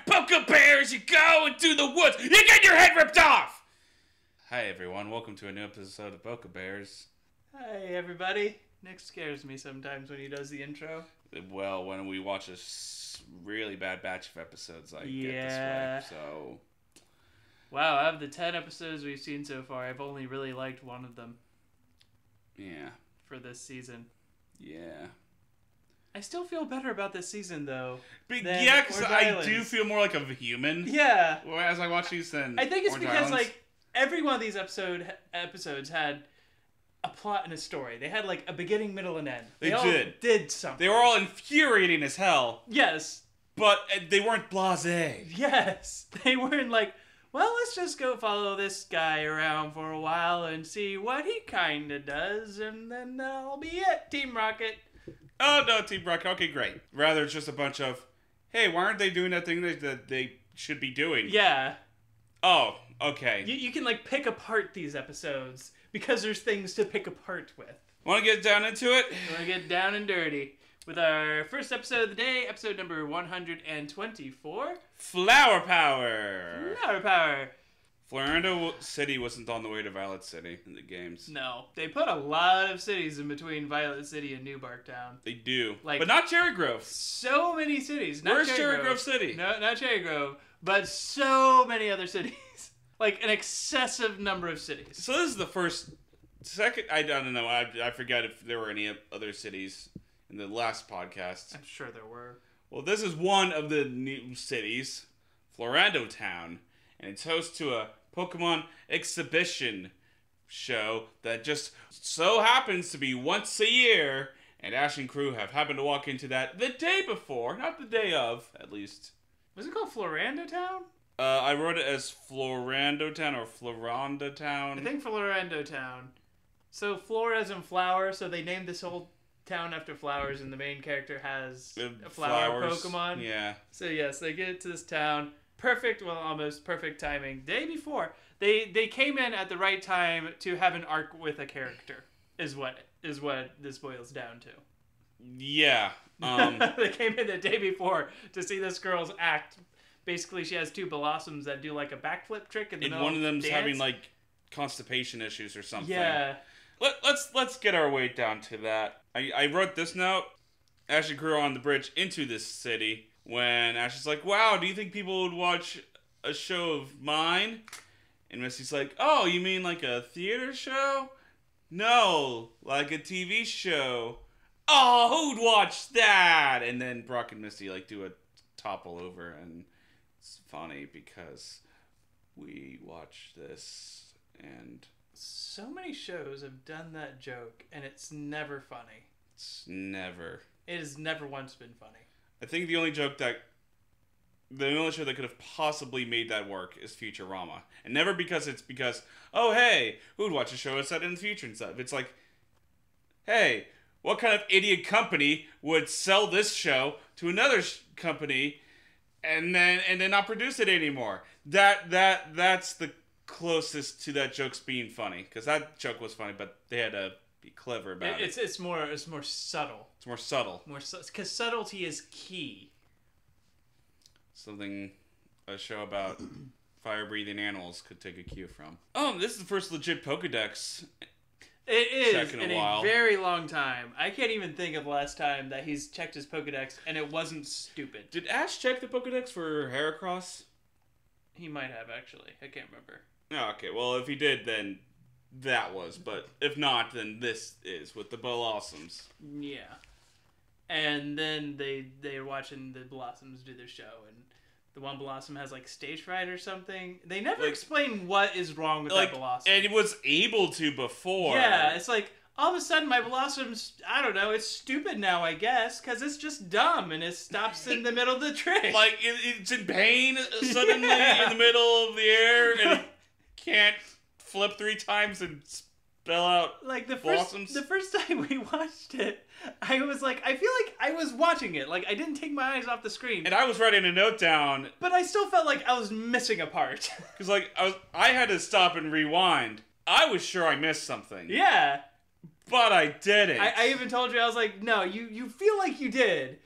Pokebears, you go into the woods. You get your head ripped off. Hi everyone, welcome to a new episode of Pokebears. Hi everybody. Nick scares me sometimes when he does the intro. Well, when we watch a really bad batch of episodes, I get this way. So, wow, out of the 10 episodes we've seen so far, I've only really liked one of them. Yeah. For this season. Yeah. I still feel better about this season, though. Yeah, because I do feel more like a human. Yeah. As I watch these, than I think it's Orange because, Islands. like, every one of these episodes had a plot and a story. They had, like, a beginning, middle, and end. They all did something. They were all infuriating as hell. Yes. But they weren't blasé. Yes. They weren't like, well, let's just go follow this guy around for a while and see what he kind of does, and then that'll be it, Team Rocket. Oh, no, Team Rocket. Okay, great. Rather, it's just a bunch of, hey, why aren't they doing that thing that they should be doing? Yeah. Oh, okay. You can, like, pick apart these episodes because there's things to pick apart with. Want to get down into it? Want to get down and dirty with our first episode of the day, episode number 124. Flower Power! Flower Power. Florendo City wasn't on the way to Violet City in the games. No. They put a lot of cities in between Violet City and New Barktown. They do. Like, but not Cherry Grove. So many cities. Not Where's Cherry Grove City? No, not Cherry Grove. But so many other cities. Like, an excessive number of cities. So this is the second, I don't know, I forget if there were any other cities in the last podcast. I'm sure there were. Well, this is one of the new cities, Florendo Town, and it's host to a Pokemon exhibition show that just so happens to be once a year, and Ash and crew have happened to walk into that the day before, not the day of, at least. Was it called Florendo Town? I wrote it as Florendo Town or Floranda Town. I think Florendo Town. So Flor as in flower, so they named this whole town after flowers, and the main character has a flower Pokemon. Yeah. So yes, they get to this town. Perfect, well, almost perfect timing. Day before. They came in at the right time to have an arc with a character, is what this boils down to. Yeah. They came in the day before to see this girl's act. Basically, she has two blossoms that do like a backflip trick in the middle. And one of them's dance. having like constipation issues or something. Yeah. Let's get our way down to that. I wrote this note. Ash and crew are on the bridge into this city when Ash is like, "Wow, do you think people would watch a show of mine?" And Misty's like, "Oh, you mean like a theater show? No, like a TV show. Oh, who'd watch that?" And then Brock and Misty like do a topple over, and it's funny because we watch this and so many shows have done that joke, and it's never funny. It has never once been funny. I think the only show that could have possibly made that work is Futurama. And never because, oh hey, who'd watch a show that's set in the future and stuff. It's like, hey, what kind of idiot company would sell this show to another company and then not produce it anymore? That's the closest to that joke's being funny, because that joke was funny, but they had to be clever about it. It's more subtle. It's more subtle. Because subtlety is key. A show about fire-breathing animals could take a cue from. Oh, this is the first legit Pokedex. It is in a very long time. I can't even think of the last time that he's checked his Pokedex and it wasn't stupid. Did Ash check the Pokedex for Heracross? He might have, actually. I can't remember. Oh, okay, well, if he did, then that was. But if not, then this is with the Blossoms. Yeah. And then they're watching the Blossoms do their show, and the one Blossom has, like, stage fright or something. They never explain what is wrong with that Blossom. And it was able to before. Yeah, it's like, all of a sudden my Blossom's, I don't know, it's stupid now, I guess, because it's just dumb, and it stops in the middle of the trick. Like, it's in pain suddenly in the middle of the air, and it can't flip 3 times and spell out like the Blossoms. The first time we watched it, I was like, I feel like I was watching it. Like, I didn't take my eyes off the screen. And I was writing a note down. But I still felt like I was missing a part. Because, like, I had to stop and rewind. I was sure I missed something. Yeah. But I didn't. I even told you, I was like, no, you feel like you did.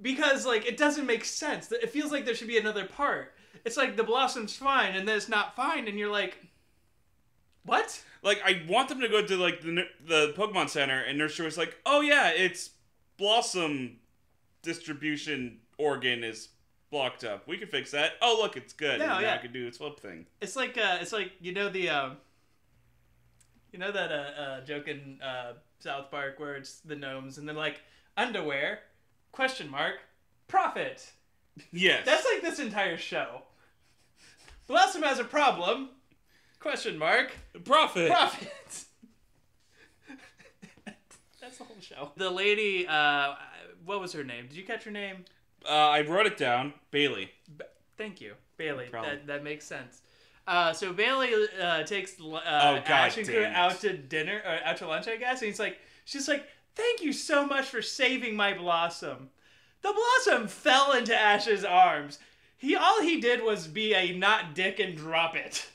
Because, like, it doesn't make sense. It feels like there should be another part. It's like the Blossom's fine, and then it's not fine, and you're like, what? Like, I want them to go to, like, the Pokemon Center, and Nurse Joy's like, oh, yeah, it's Blossom distribution organ is blocked up. We can fix that. Oh, look, it's good. No, and yeah. now I can do its flip thing. It's like you know that joke in South Park where it's the gnomes and they're like, underwear, ? Profit. Yes. That's like this entire show. Blossom has a problem, ? Profit. Profit. That's the whole show. The lady, what was her name? Did you catch her name? I wrote it down. Bailey. Thank you, Bailey. No problem. That makes sense. So Bailey takes God Ash and damn Crew it. out to dinner, or out to lunch, I guess. And she's like, thank you so much for saving my Blossom. The Blossom fell into Ash's arms. All he did was be a not dick and drop it.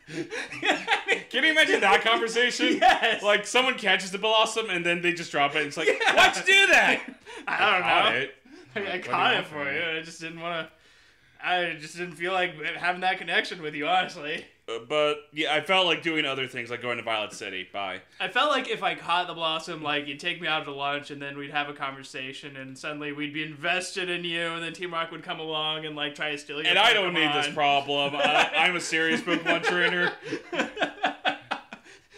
Can you imagine that conversation? Yes. Like, someone catches the Blossom, and then they just drop it, and it's like, Yeah. why'd you do that? I don't Caught know. it. I What do you caught it want for from you. me? I just didn't want to. I just didn't feel like having that connection with you, honestly. But, yeah, I felt like doing other things, like going to Violet City. Bye. I felt like if I caught the Blossom, like, you'd take me out to lunch, and then we'd have a conversation, and suddenly we'd be invested in you, and then Team Rock would come along and, like, try to steal your And I don't need Pokemon. this problem. I'm a serious Pokemon trainer.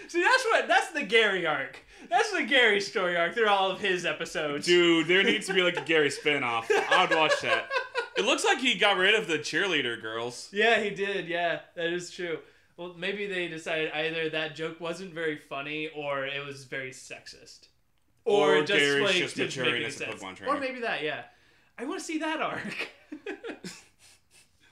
See, that's the Gary arc. That's the Gary story arc through all of his episodes. Dude, there needs to be, like, a Gary spinoff. I would watch that. It looks like he got rid of the cheerleader girls. Yeah, he did. Yeah, that is true. Well, maybe they decided either that joke wasn't very funny or it was very sexist. Or just Gary's like just didn't maturing make any as a sense. Pokemon trainer. Or maybe that, yeah. I want to see that arc.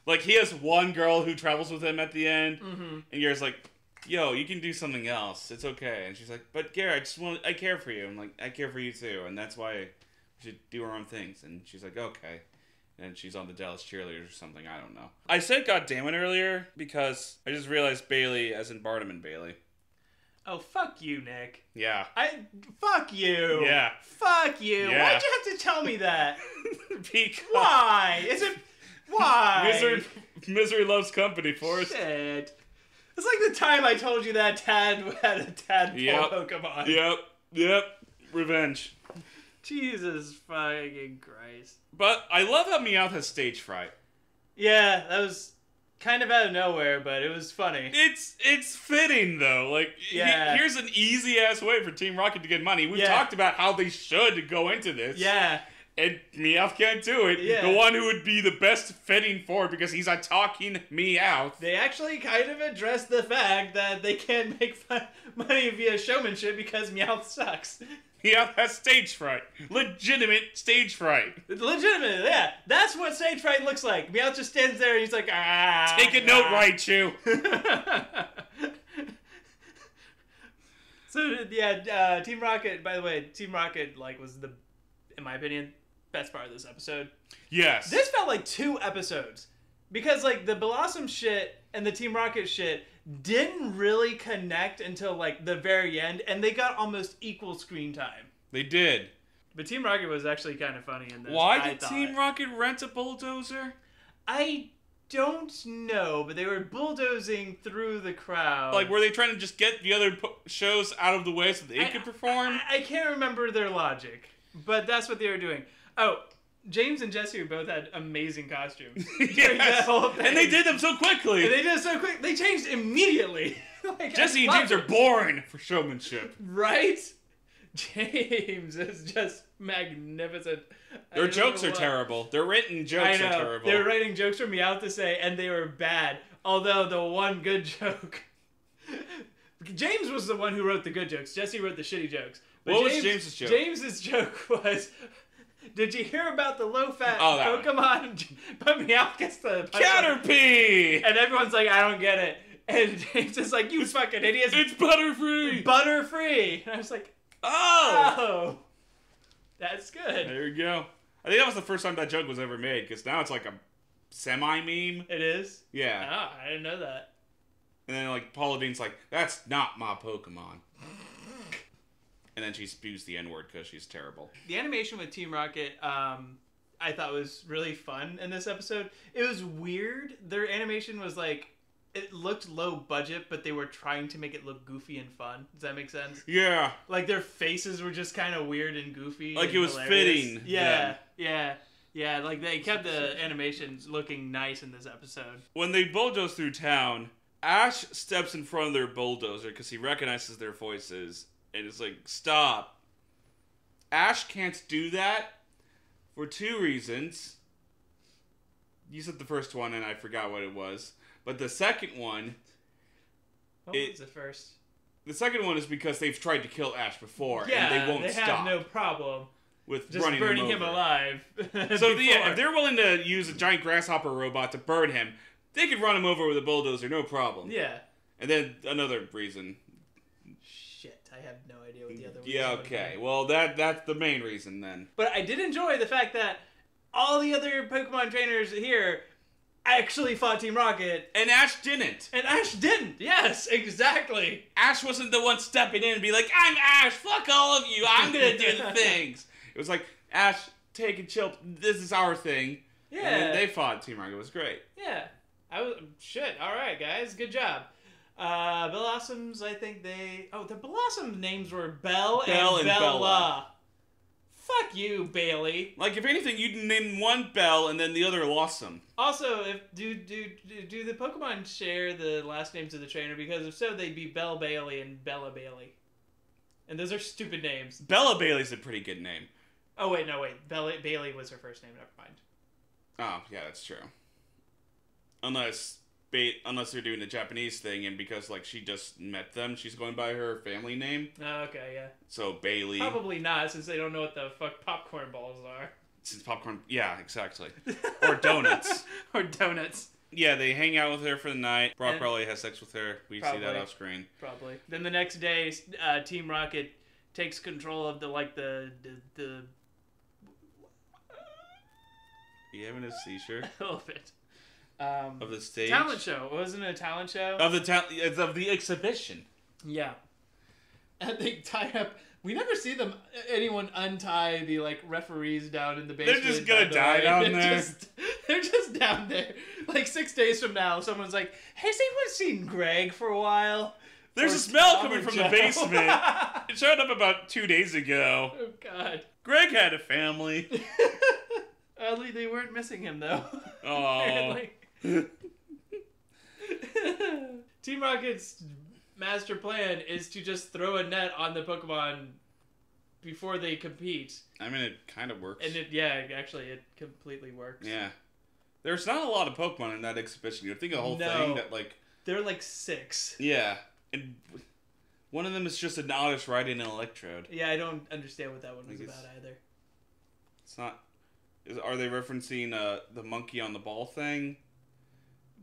Like, he has one girl who travels with him at the end, Mm-hmm. and Gary's like, yo, you can do something else. It's okay. And she's like, but Gary, I care for you. I'm like, I care for you too, and that's why we should do our own things. And she's like, okay. And she's on the Dallas Cheerleaders or something. I don't know. I said goddammit earlier because I just realized Bailey as in Barnum Bailey. Oh, fuck you, Nick. Yeah. Fuck you. Yeah. Fuck you. Yeah. Why'd you have to tell me that? Because Why? Is it... Why? misery loves company, Forrest. Shit. It's like the time I told you that Tad had a tadpole Yep. Pokemon. Yep. Revenge. Jesus fucking Christ. But I love how Meowth has stage fright. Yeah, that was kind of out of nowhere, but it was funny. It's fitting though. Like, Yeah. here's an easy ass way for Team Rocket to get money. We've Yeah. talked about how they should go into this. Yeah. And Meowth can't do it. Yeah. The one who would be the best fitting for it because he's a talking Meowth. They actually kind of addressed the fact that they can't make money via showmanship because Meowth sucks. Meowth has stage fright. Legitimate stage fright. Legitimately, yeah. That's what stage fright looks like. Meowth just stands there and he's like, ah. Take a note, Raichu. So, yeah, Team Rocket, by the way, Team Rocket, like, was the, in my opinion, best part of this episode. Yes. This felt like 2 episodes. Because, like, the Blossom shit and the Team Rocket shit didn't really connect until, like, the very end, and they got almost equal screen time. They did. But Team Rocket was actually kind of funny in this. Why I did thought. Team Rocket rent a bulldozer? I don't know, but they were bulldozing through the crowd. Like, were they trying to just get the other shows out of the way so they could perform? I can't remember their logic, but that's what they were doing. Oh, James and Jesse both had amazing costumes. during that whole thing. And they did them so quickly. And they did it so quick. They changed immediately. Like, Jesse and I James love are boring for showmanship. right? James is just magnificent. I Their don't jokes know are why. terrible. Their written jokes I know. are terrible. They were writing jokes for Meowth to say, and they were bad. Although the one good joke... James was the one who wrote the good jokes. Jesse wrote the shitty jokes. But What was James's joke? James's joke was... Did you hear about the low-fat that Pokemon? But Meowth gets the... Caterpie! And everyone's like, I don't get it. And James is like, you fucking idiots. It's Butterfree! Butter-free. And I was like, oh. That's good. There you go. I think that was the first time that joke was ever made, because now it's like a semi-meme. It is? Yeah. Oh, I didn't know that. And then, like, Paula Dean's like, that's not my Pokemon. And then she spews the N-word because she's terrible. The animation with Team Rocket, I thought was really fun in this episode. It was weird. Their animation was like, it looked low budget, but they were trying to make it look goofy and fun. Does that make sense? Yeah. Like their faces were just kind of weird and goofy. Like and it was hilarious. fitting. Yeah. Like they kept the animations looking nice in this episode. When they bulldoze through town, Ash steps in front of their bulldozer because he recognizes their voices. And it's like, stop. Ash can't do that for 2 reasons. You said the first one and I forgot what it was. But the second one... What was the first? The second one is because they've tried to kill Ash before yeah, and they won't stop. They have no problem with just running burning him him alive. So yeah, if they're willing to use a giant grasshopper robot to burn him, they could run him over with a bulldozer, no problem. Yeah. And then another reason... Shit, I have no idea what the other one Yeah, okay. Well, that's the main reason then. But I did enjoy the fact that all the other Pokemon trainers here actually fought Team Rocket. And Ash didn't. And Ash didn't. Yes, exactly. Ash wasn't the one stepping in and be like, I'm Ash, fuck all of you, I'm gonna do the things. It was like, Ash, take a chill, this is our thing. Yeah. And then they fought Team Rocket, it was great. Yeah. Shit, alright guys, good job. Blossoms, I think the Blossom names were Belle and Bella. Fuck you, Bailey. Like, if anything, you'd name one Belle and then the other Blossom. Also, if do the Pokemon share the last names of the trainer? Because if so, they'd be Belle Bailey and Bella Bailey. And those are stupid names. Bella Bailey's a pretty good name. Oh, wait, no, wait. Bailey was her first name, never mind. Oh, yeah, that's true. Unless they're doing the Japanese thing, and because, like, she just met them, she's going by her family name. Oh, okay, yeah. So, Bailey. Probably not, since they don't know what the fuck popcorn balls are. Since popcorn... Yeah, exactly. Or donuts. Or donuts. Yeah, they hang out with her for the night. Brock probably has sex with her. We see that off screen. Probably. Then the next day, Team Rocket takes control of the Are you having a seizure? A little bit. Of the stage? Talent show. Wasn't it a talent show? Of the exhibition. Yeah. And they tie up... We never see anyone untie the, like, referees down in the basement. They're just gonna die down there. They're just down there. Like, 6 days from now, someone's like, hey, has anyone seen Greg for a while? There's a smell coming from the basement. It showed up about 2 days ago. Oh, God. Greg had a family. Oddly, they weren't missing him, though. Oh. Team Rocket's master plan is to just throw a net on the Pokemon before they compete. I mean, it kind of works. And it completely works. Yeah. There's not a lot of Pokemon in that exhibition. You'd think a whole thing that, like... There are, like, 6. Yeah. And one of them is just an oddish riding an electrode. Yeah, I don't understand what that one was about either. It's not... Are they referencing the monkey on the ball thing?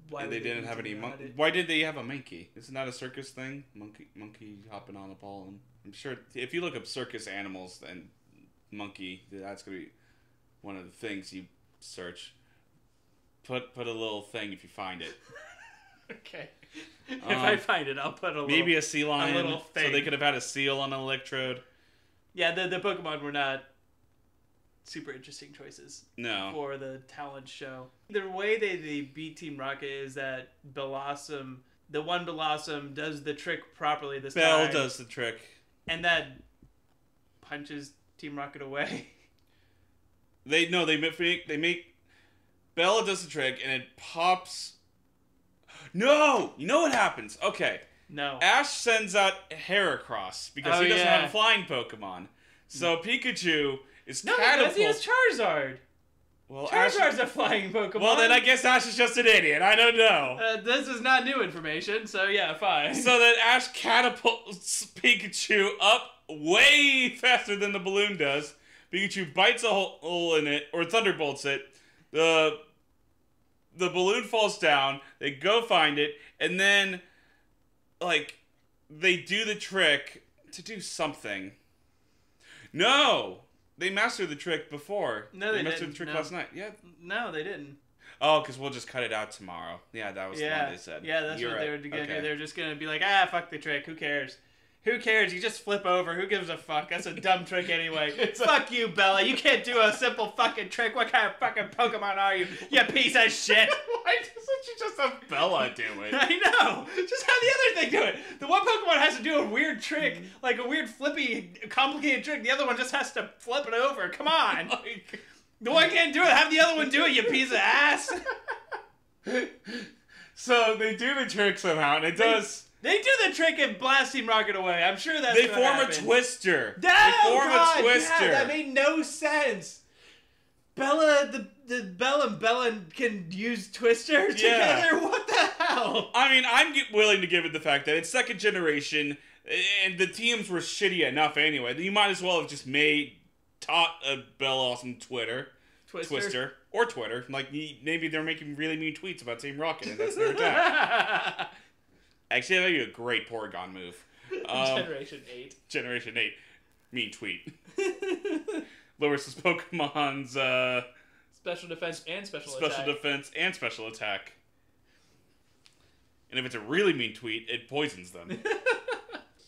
Why they didn't have any monkey. Why did they have a monkey? Isn't that a circus thing? Monkey hopping on a ball. And I'm sure if you look up circus animals and monkey, that's gonna be one of the things you search. Put a little thing if you find it. Okay. If I find it, I'll put a little... Maybe a sea lion. A little thing. So they could have had a seal on an electrode. Yeah, the Pokemon were not super interesting choices. No. For the talent show. The way they beat Team Rocket is that the one Blossom does the trick properly this time. Belle does the trick. And that punches Team Rocket away. They make Bella does the trick and it pops. No! You know what happens? Okay. No. Ash sends out Heracross because he doesn't have a flying Pokemon. So Pikachu is catapulted. Because he has Charizard. Well, Charizard's a flying Pokemon. Well, then I guess Ash is just an idiot. I don't know. This is not new information, so yeah, fine. So that Ash catapults Pikachu up way faster than the balloon does. Pikachu bites a hole in it, or thunderbolts it. The balloon falls down. They go find it, and then, like, they do the trick to do something. No! They mastered the trick before. No, they mastered didn't. the trick last night. Yeah. No, they didn't. Oh, because we'll just cut it out tomorrow. Yeah, that was the one they said. Yeah, that's You're what they were right. going to Okay. do. They were just going to be like, fuck the trick. Who cares? Who cares? You just flip over. Who gives a fuck? That's a dumb trick anyway. Fuck you, Bella. You can't do a simple fucking trick. What kind of fucking Pokemon are you? You piece of shit. Why doesn't you just have Bella do it? I know. Just have the other thing do it. The one Pokemon has to do a weird trick, like a weird flippy, complicated trick. The other one just has to flip it over. Come on. The one can't do it. Have the other one do it, you piece of ass. So they do the trick somehow, and it does... They do the trick and blast Team Rocket away. I'm sure that's They form a twister. They form a twister. Yeah, that made no sense. Bella and Bella can use Twister together? What the hell? I mean, I'm willing to give it the fact that it's second generation, and the teams were shitty enough anyway. You might as well have just taught Bella some Twister. Or Twitter. Like, maybe they're making really mean tweets about Team Rocket, and that's their attack. Actually, that'd be a great Porygon move. Generation 8. Generation 8. Mean tweet. Lowers his Pokemon's special defense and special attack. And if it's a really mean tweet, it poisons them.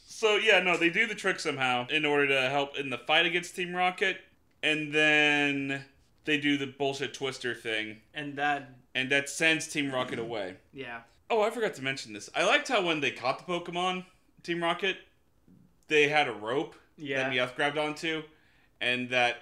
So, yeah, no, they do the trick somehow in order to help in the fight against Team Rocket. And then they do the bullshit Twister thing. And that sends Team Rocket away. Yeah. Oh, I forgot to mention this. I liked how when they caught the Pokemon, Team Rocket, they had a rope that Meowth grabbed onto, and that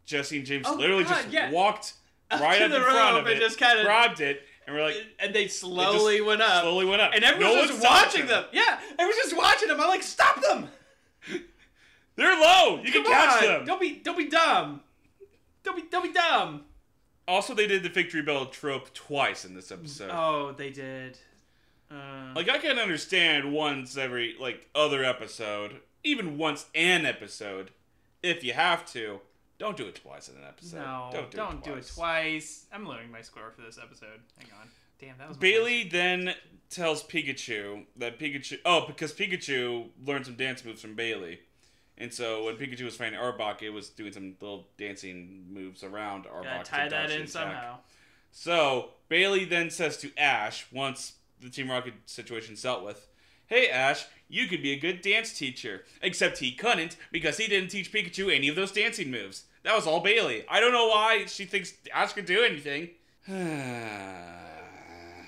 Jesse and James walked right up in front of it, just kind of grabbed it, and we're like... And they slowly went up. And everyone was watching them. Yeah, everyone's just watching them. I'm like, stop them! They're low! You can catch them! Don't be dumb! Don't be dumb! Also, they did the Victory Bell trope twice in this episode. Oh, they did. Like, I can understand once every, other episode, even once an episode, if you have to. Don't do it twice in an episode. No, don't do it twice. I'm lowering my score for this episode. Hang on. Damn, that was... Bailey then tells Pikachu that because Pikachu learned some dance moves from Bailey. And so when Pikachu was fighting Arbok, it was doing some little dancing moves around Arbok. Gotta tie that in somehow. So Bailey then says to Ash, once the Team Rocket situation's dealt with, "Hey Ash, you could be a good dance teacher." Except he couldn't, because he didn't teach Pikachu any of those dancing moves. That was all Bailey. I don't know why she thinks Ash could do anything.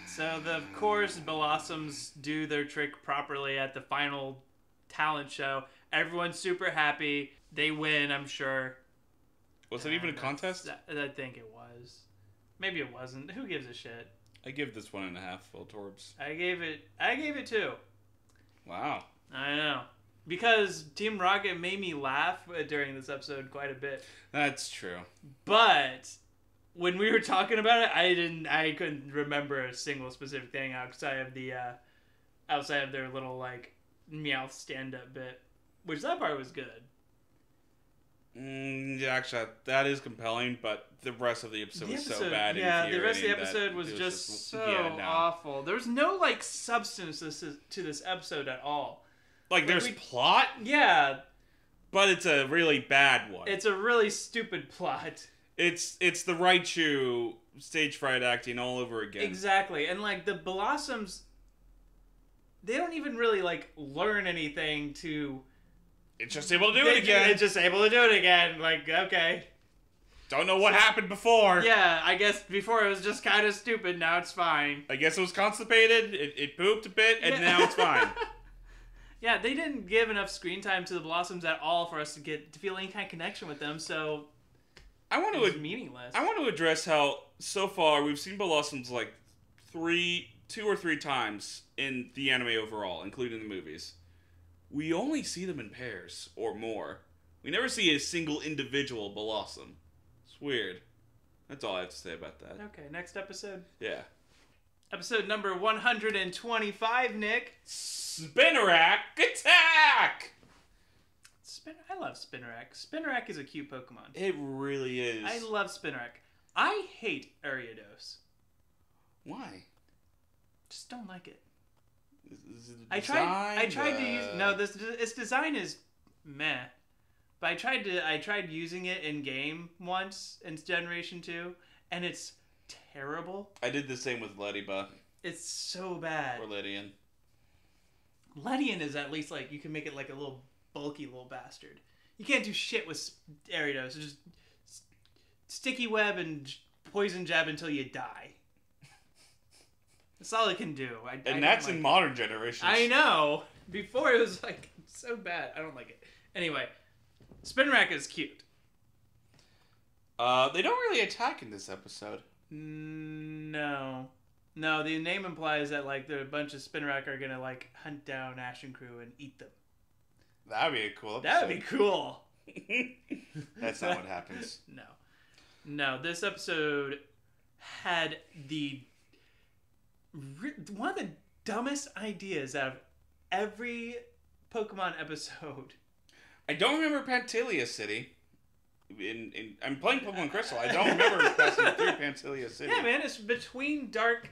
So, of course, Blossoms do their trick properly at the final talent show. Everyone's super happy. They win, I'm sure. Was it even a contest? I think it was. Maybe it wasn't. Who gives a shit? I give this 1.5 Voltorbs. I gave it 2. Wow. I know. Because Team Rocket made me laugh during this episode quite a bit. That's true. But when we were talking about it, I couldn't remember a single specific thing outside of their little Meowth stand-up bit. Which that part was good. Yeah, actually, that is compelling, but the rest of the episode was so bad. Yeah, the rest of the episode was just awful. There was no substance to this episode at all. There's plot? Yeah. But it's a really bad one. It's a really stupid plot. It's the Raichu stage fright acting all over again. Exactly. And the Blossoms, they don't even really learn anything to... It's just able to do it again. It's just able to do it again. Okay. Don't know what happened before. Yeah, I guess before it was just kind of stupid. Now it's fine. I guess it was constipated. It pooped a bit, and now it's fine. Yeah, they didn't give enough screen time to the Blossoms at all for us to feel any kind of connection with them. So it's meaningless. I want to address how so far we've seen Blossoms 2 or 3 times in the anime overall, including the movies. We only see them in pairs or more. We never see a single individual Blossom. It's weird. That's all I have to say about that. Okay, next episode. Yeah. Episode number 125, Nick. Spinarak Attack! I love Spinarak. Spinarak is a cute Pokemon. It really is. I love Spinarak. I hate Ariados. Why? Just don't like it. Is it I tried to use its design is meh, but I tried using it in game once in Generation 2, and it's terrible. I did the same with Ladybug. It's so bad. Or Lydian. Ledian is at least like you can make it like a little bulky little bastard. You can't do shit with Ariados. It's just sticky web and poison jab until you die. That's all it can do. And that's in modern generations. I know. Before it was like so bad. I don't like it. Anyway, Spinarak is cute. They don't really attack in this episode. No. No, the name implies that like a bunch of Spinarak are gonna like hunt down Ash and crew and eat them. That'd be a cool episode. That would be cool. That's not what happens. No. No, this episode had one of the dumbest ideas out of every Pokemon episode. I don't remember Pantilia City. I'm playing Pokemon Crystal. I don't remember passing through Pantilia City. Yeah, man, it's between Dark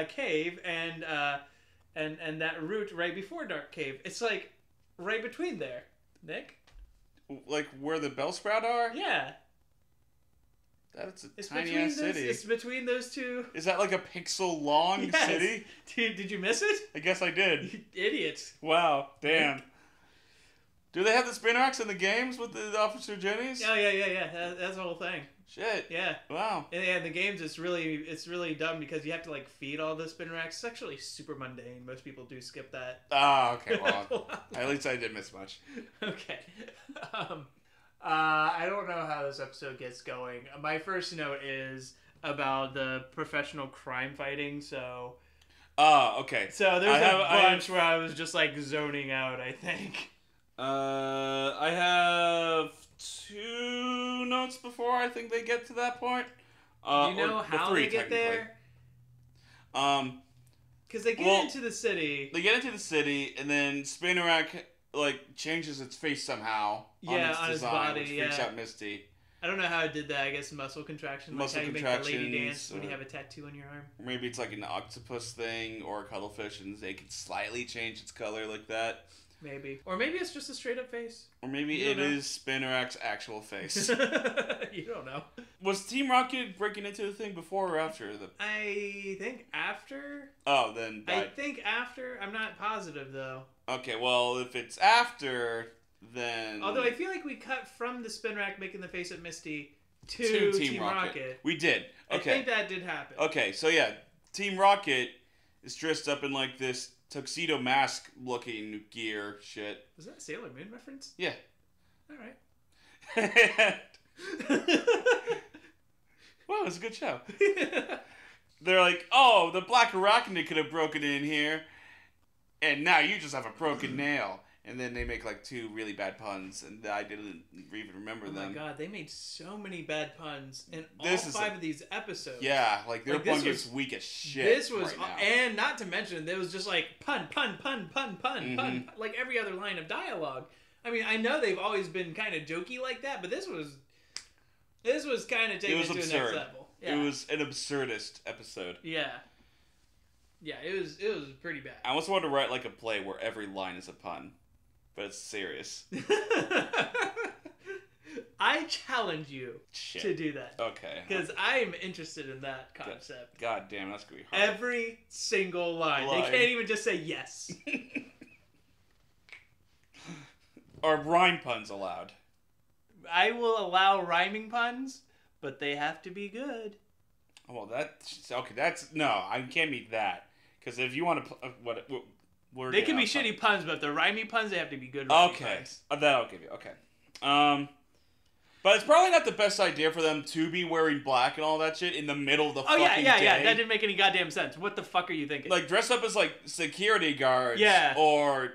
Cave and that route right before Dark Cave. It's like right between there, Nick. Like where the Bellsprout are? Yeah. That's a tiny ass city. It's between those two. Is that like a pixel long city? Dude, did you miss it? I guess I did. You idiot. Wow, damn. Do they have the Spinaraks in the games with the Officer Jennies? Oh, yeah. That's the whole thing. Shit. Yeah. Wow. And yeah, in the games it's really dumb because you have to like feed all the Spinaraks. It's actually super mundane. Most people do skip that. Oh, okay. Well, at least I didn't miss much. Okay. I don't know how this episode gets going. My first note is about the professional crime fighting, so... Oh, okay. So there's a bunch where I was just like zoning out, I think. I have 2 notes before I think they get to that point. Do you know how they get there? Because they get into the city. They get into the city, and then Spinarak like changes its face somehow. Yeah, on his body. Which freaks out Misty. I don't know how it did that. I guess muscle contraction. Like how you make the lady dance when you have a tattoo on your arm. Maybe it's like an octopus thing or a cuttlefish, and they can slightly change its color like that. Maybe. Or maybe it's just a straight up face. Or maybe it is Spinarak's actual face. You don't know. Was Team Rocket breaking into the thing before or after? I think after. Oh, then... I think after. I'm not positive, though. Okay, well, if it's after, then... Although I feel like we cut from the Spinarak making the face at Misty to Team Rocket. We did. Okay. I think that did happen. Okay, so yeah, Team Rocket is dressed up in like this tuxedo mask looking gear shit. Was that a Sailor Moon reference? Yeah. Alright. Wow, it's a good show. They're like, oh, the black arachnid could have broken in here, and now you just have a broken nail. And then they make like 2 really bad puns, and I didn't even remember them. Oh my god, they made so many bad puns in all 5 of these episodes. Yeah, like their pun was weak as shit. This was, and not to mention, there was just like pun, like every other line of dialogue. I mean, I know they've always been kind of jokey like that, but this was kind of taking it to the next level. Yeah. It was an absurdist episode. Yeah. Yeah, it was pretty bad. I almost wanted to write like a play where every line is a pun. But it's serious. I challenge you to do that. Okay. Because I'm interested in that concept. God damn, that's going to be hard. Every single line. They can't even just say yes. Are rhyme puns allowed? I will allow rhyming puns, but they have to be good. Well, I can't meet that. Because if you want to... They can be shitty puns, but if they're rhymey puns, they have to be good puns. That I'll give you. Okay. But it's probably not the best idea for them to be wearing black and all that shit in the middle of the fucking day. Yeah. That didn't make any goddamn sense. What the fuck are you thinking? Like, dress up as, like, security guards. Yeah. Or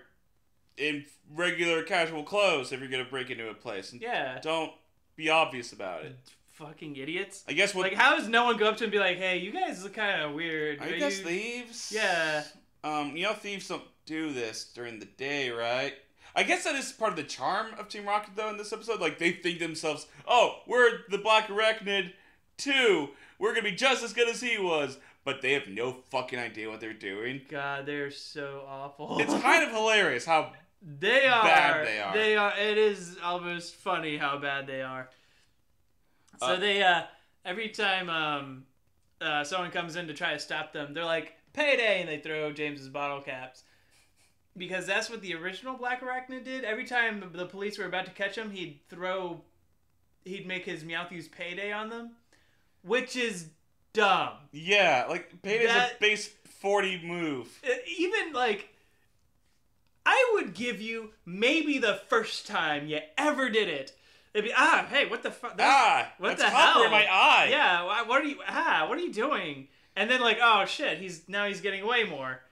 in regular casual clothes if you're going to break into a place. And don't be obvious about it. Fucking idiots. I guess like, how does no one go up to him and be like, hey, you guys look kind of weird. Are you guys thieves? Yeah. You know thieves don't do this during the day, right? I guess that is part of the charm of Team Rocket, though, in this episode. Like, they think themselves, oh, we're the Black Arachnid 2. We're going to be just as good as he was. But they have no fucking idea what they're doing. God, they're so awful. It's kind of hilarious how bad they are. They are. It is almost funny how bad they are. So they, every time someone comes in to try to stop them, they're like, payday, and they throw James's bottle caps. Because that's what the original Black Arachnid did. Every time the police were about to catch him, he'd make his Meowth use Payday on them, which is dumb. Yeah, like Payday's a base 40 move. Even like, I would give you maybe the first time you ever did it. It'd be hey, what the fuck? What the hell? In my eye. Yeah, what are you doing? And then like, oh shit, he's getting away more.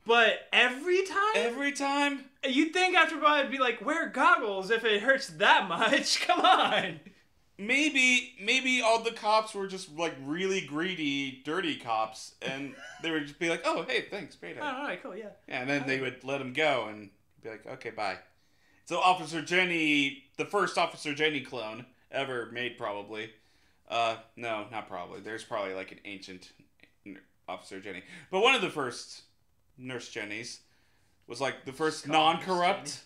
But every time, you'd think after a while I'd be like, wear goggles if it hurts that much. Come on. Maybe all the cops were just like really greedy, dirty cops, and they would just be like, "Oh, hey, thanks, Payday." Oh, all right, cool, yeah. Yeah, and then they would let him go and be like, "Okay, bye." So Officer Jenny, the first Officer Jenny clone ever made, probably. No, not probably. There's probably like an ancient Officer Jenny, but one of the first Nurse Jennies was like the first non-corrupt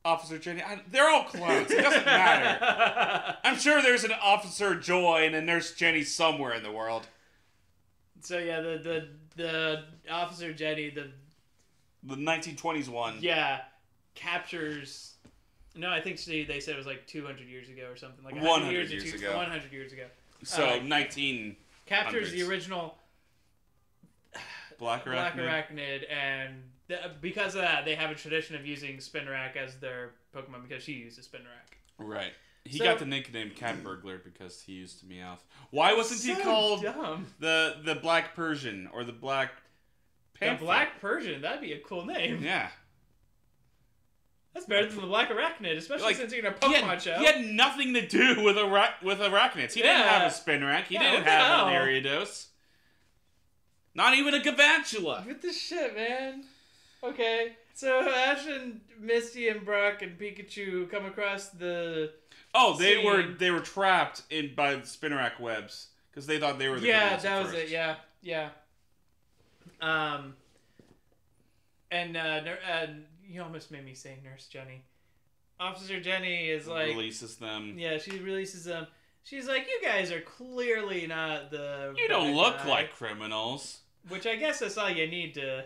Officer Jenny. They're all clones. It doesn't matter. I'm sure there's an Officer Joy and a Nurse Jenny somewhere in the world. So yeah, the Officer Jenny, the 1920s one. Yeah, captures. No, I think they said it was like 200 years ago or something. Like 100 years ago. 100 years ago. So 19 captures the original Black Arachnid, and because of that, they have a tradition of using Spinarak as their Pokemon because she uses Spinarak. Right. He got the nickname Cat Burglar because he used to Meowth. Why wasn't he called dumb. the Black Persian or the Black Panther? The Black Persian, that'd be a cool name. Yeah. That's better than the Black Arachnid, especially since you're in a Pokemon show. He had nothing to do with Arachnids. He didn't have a Spinarak. He didn't have an Ariados. Not even a Gavantula. What the shit, man? Okay, so Ash and Misty and Brock and Pikachu come across the. Oh, they were trapped by the Spinarak webs because they thought they were the criminals that at was first. it. Yeah. And you almost made me say Nurse Jenny. Officer Jenny is like releases them. Yeah, she releases them. She's like, you guys are clearly not the. You don't look like criminals. Which I guess that's all you need to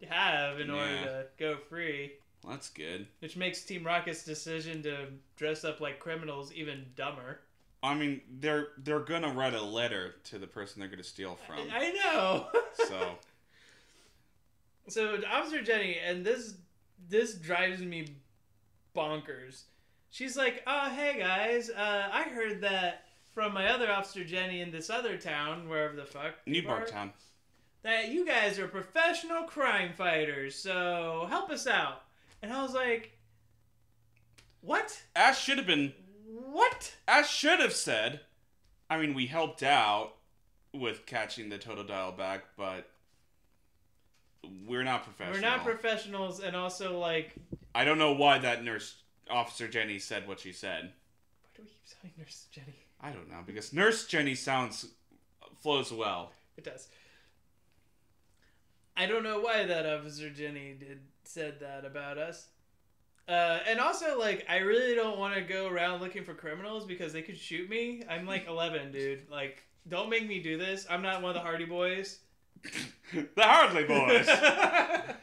have in order to go free. Well, that's good. Which makes Team Rocket's decision to dress up like criminals even dumber. I mean, they're gonna write a letter to the person they're gonna steal from. I know. So Officer Jenny, and this drives me bonkers. She's like, "Oh, hey guys, I heard that from my other Officer Jenny in this other town, wherever the fuck, Newpark Town, that you guys are professional crime fighters. So help us out." And I was like, "What?" Ash should have been. What? Ash should have said, I mean, we helped out with catching the Totodile back, but we're not professionals. We're not professionals, and also, like... I don't know why that Officer Jenny said what she said. Why do we keep saying Nurse Jenny? I don't know, because Nurse Jenny flows well. It does. I don't know why that Officer Jenny said that about us. And also, like, I really don't want to go around looking for criminals because they could shoot me. I'm like 11, dude. Like, don't make me do this. I'm not one of the Hardy Boys. The Hardly Boys! I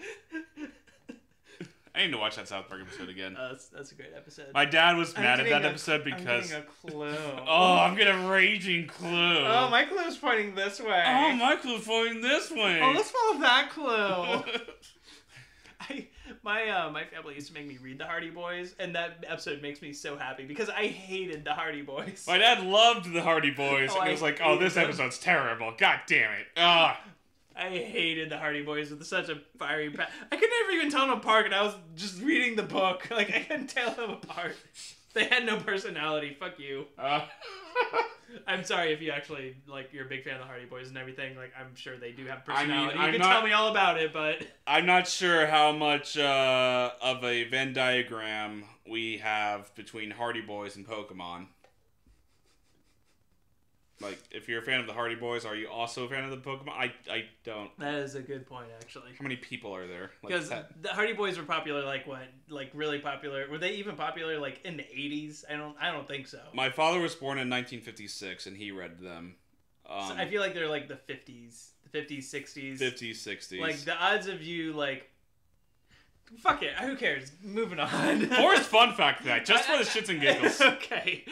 need to watch that South Park episode again. That's a great episode. My dad was mad at that episode because... I'm getting a clue. I'm getting a raging clue. Oh, my clue's pointing this way. Oh, my clue's pointing this way. Oh, let's follow that clue. My family used to make me read the Hardy Boys, and that episode makes me so happy because I hated the Hardy Boys. My dad loved the Hardy Boys, and he was like, "Oh, this episode's terrible. God damn it!" I hated the Hardy Boys with such a fiery passion. I could never even tell them apart, and I was just reading the book. Like, I couldn't tell them apart. They had no personality. Fuck you. I'm sorry if you actually, like, you're a big fan of the Hardy Boys and everything. Like, I'm sure they do have personality. You can tell me all about it, but... I'm not sure how much of a Venn diagram we have between Hardy Boys and Pokemon. Like, if you're a fan of the Hardy Boys, are you also a fan of the Pokemon? I don't. That is a good point, actually. How many people are there? Because the Hardy Boys were popular, like, what? Like, really popular. Were they even popular, like, in the 80s? I don't think so. My father was born in 1956, and he read them. So I feel like they're, like, the 50s 50s, 60s. 50s, 60s. Like, the odds of you, like... Fuck it. Who cares? Moving on. Forced fun fact that, just for the shits and giggles. Okay.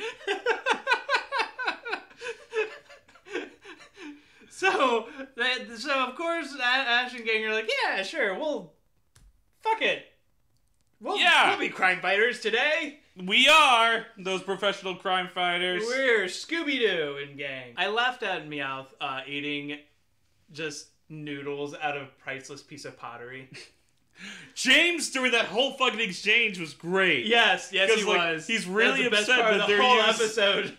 So of course, Ash and gang are like, yeah, sure, fuck it. We'll be crime fighters today. We are those professional crime fighters. We're Scooby-Doo and gang. I laughed at Meowth eating just noodles out of priceless piece of pottery. James during that whole fucking exchange was great. Yes, he was. He's really upset that they're episode.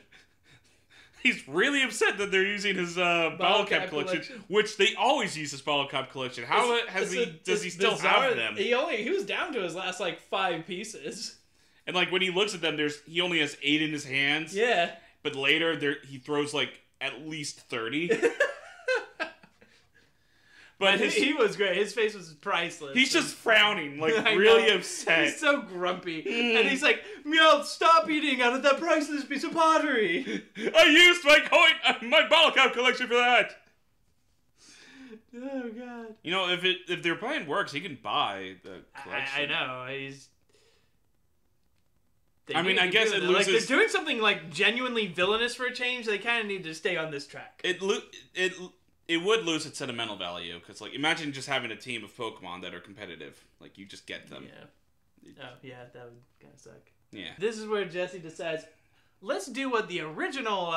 He's really upset that they're using his bottle cap collection, which they always use his bottle cap collection. How does he still have them? He was down to his last like 5 pieces. And like when he looks at them, he only has 8 in his hands. Yeah. But later he throws like at least 30. But he was great. His face was priceless. He's just frowning, like really upset. He's so grumpy. And he's like, Meow, stop eating out of that priceless piece of pottery. I used my bottle cap collection for that. Oh, God. You know, if their plan works, he can buy the collection. I know. I guess it loses... Like, they're doing something, like, genuinely villainous for a change. They kind of need to stay on this track. It would lose its sentimental value, because, like, imagine just having a team of Pokemon that are competitive. Like, you just get them. Yeah. Oh, yeah, that would kind of suck. Yeah. This is where Jesse decides, let's do what the original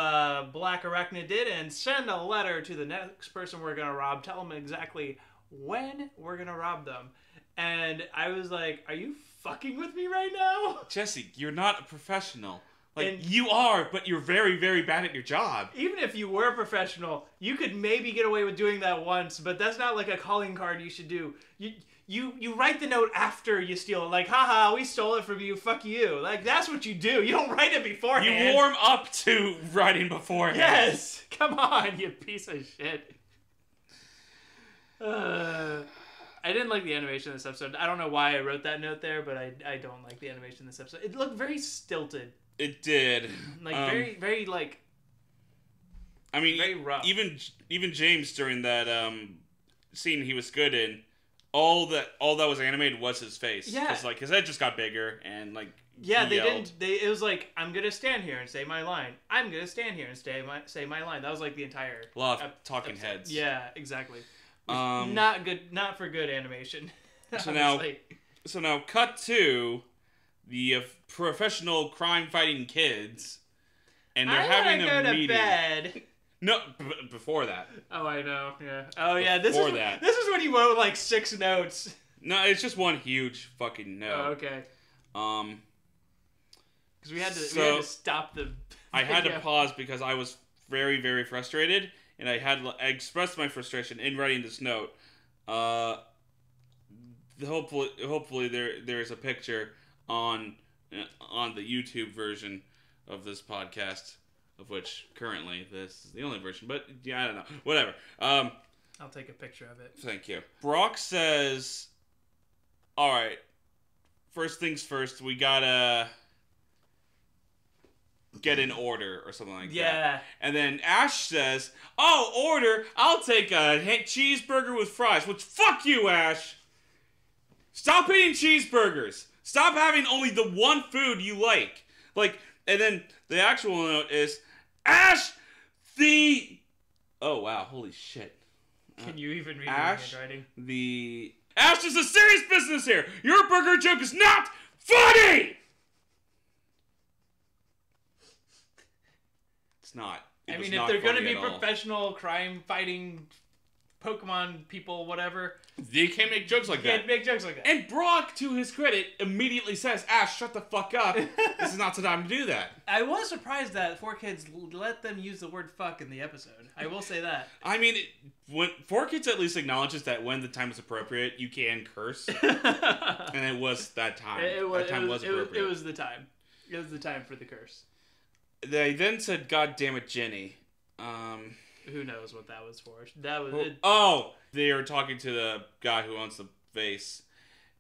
Black Arachna did and send a letter to the next person we're going to rob. Tell them exactly when we're going to rob them. And I was like, are you fucking with me right now? Jesse, you're not a professional. You are, but you're very, very bad at your job. Even if you were a professional, you could maybe get away with doing that once, but that's not like a calling card you should do. You write the note after you steal it, like, haha, we stole it from you, fuck you. Like, that's what you do. You don't write it beforehand. You warm up to writing beforehand. Yes! Come on, you piece of shit. I didn't like the animation in this episode. I don't know why I wrote that note there, but I don't like the animation in this episode. It looked very stilted. It did. Like, very, very, like... I mean, very rough. Even James, during that scene he was good in, all that was animated was his face. Yeah. Because, like, his head just got bigger, and, like, yeah, it was like, I'm gonna stand here and say my line. I'm gonna stand here and say my line. That was, like, the entire... A lot of talking heads. Yeah, exactly. Not good, not for good animation. So now, cut to the professional crime-fighting kids, and they're having a meeting. To bed. No, before that. Oh, I know. Yeah. Oh, yeah. This is when he wrote like 6 notes. No, it's just one huge fucking note. Oh, okay. Because we had to stop the. I had to pause because I was very, very frustrated, and I expressed my frustration in writing this note. Hopefully there's a picture on the YouTube version of this podcast, of which currently this is the only version, but yeah, I don't know. Whatever. I'll take a picture of it. Thank you. Brock says, all right, first things first, we gotta get an order or something like that. Yeah. And then Ash says, oh, order, I'll take a cheeseburger with fries, which fuck you, Ash. Stop eating cheeseburgers. Stop having only the one food you like. And then the actual note is, Ash, oh wow, holy shit. Can you even read Ash, handwriting? Ash, this is serious business here. Your burger joke is not funny. It's not. If they're going to be professional crime-fighting Pokemon people, whatever... They can't make jokes like that. Can't make jokes like that. And Brock, to his credit, immediately says, Ash, shut the fuck up. This is not the time to do that. I was surprised that 4Kids let them use the word fuck in the episode. I will say that. I mean, when 4Kids at least acknowledges that when the time is appropriate, you can curse. And it was that time. That time was appropriate. It was the time. It was the time for the curse. They then said, God damn it, Jenny. Who knows what that was for? That was they are talking to the guy who owns the vase,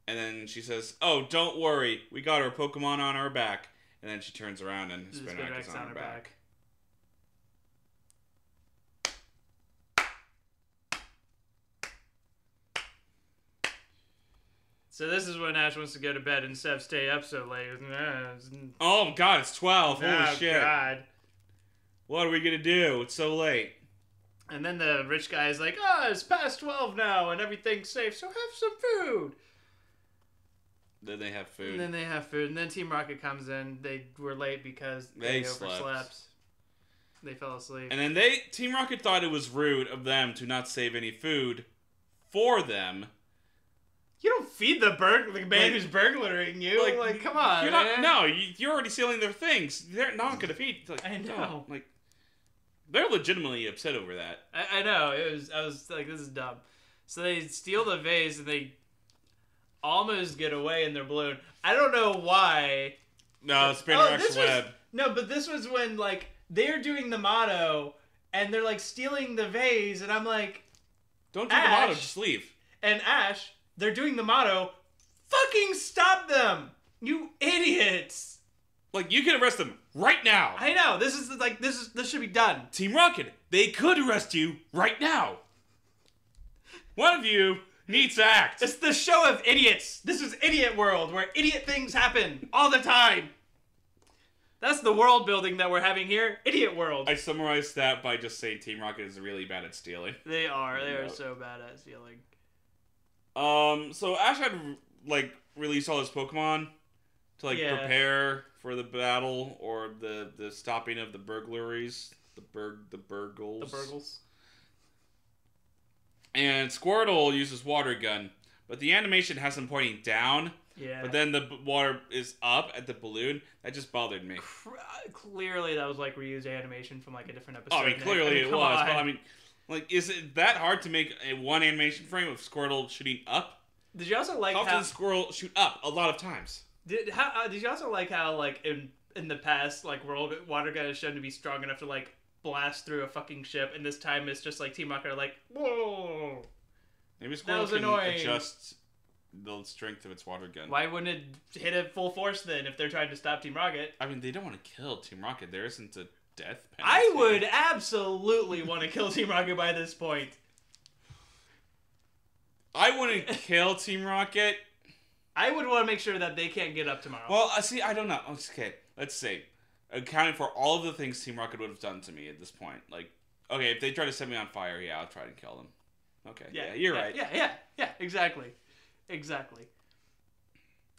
and then she says, "Oh, don't worry, we got our Pokemon on our back." And then she turns around and Spinarak is on her back. So this is when Ash wants to go to bed instead of stay up so late. Oh, God, it's 12. Holy Oh, shit. God. What are we going to do? It's so late. And then the rich guy's like, oh, it's past 12 now and everything's safe, so have some food. Then they have food. And then Team Rocket comes in. They were late because they overslept. They fell asleep. And then Team Rocket thought it was rude of them to not save any food for them. You don't feed the man who's burglaring you. Like, come on, you're man. You're already stealing their things. They're not gonna feed. Like, I know. No. Like, they're legitimately upset over that. I know. I was like, this is dumb. So they steal the vase and they almost get away in their balloon. I don't know why. No, Spinarak's web. No, but this was when, like, they're doing the motto and they're, like, stealing the vase, and I'm like, don't do the motto, just leave. And Ash, they're doing the motto. Fucking stop them, you idiots! Like, you can arrest them right now. I know. This should be done. Team Rocket, they could arrest you right now. One of you needs to act. It's the show of idiots. This is Idiot World, where idiot things happen all the time. That's the world building that we're having here. Idiot World. I summarized that by just saying Team Rocket is really bad at stealing. They are. They are so bad at stealing. So Ash had, like, released all his Pokemon to, like, prepare for the battle or the stopping of the burglaries. The burgles. The burgles. And Squirtle uses Water Gun, but the animation has him pointing down. Yeah. But then the water is up at the balloon. That just bothered me. Clearly, that was like reused animation from like a different episode. Oh, I mean, clearly it was. But I mean, like, is it that hard to make a one animation frame of Squirtle shooting up? Did you also like how does Squirtle shoot up a lot of times? Did you also like how, like, in the past, like, Water Gun is shown to be strong enough to, like, blast through a fucking ship, and this time it's just like Team Rocket are like, whoa. Maybe Squirtle can adjust the strength of its water gun. Why wouldn't it hit it full force then if they're trying to stop Team Rocket? I mean, they don't want to kill Team Rocket. There isn't a death penalty. I would absolutely want to kill Team Rocket by this point. I wouldn't kill Team Rocket. I would want to make sure that they can't get up tomorrow. Well, see, I don't know. Okay, let's see. Accounting for all of the things Team Rocket would have done to me at this point. Like, okay, if they try to set me on fire, yeah, I'll try to kill them. Okay, yeah, you're right. Yeah, exactly.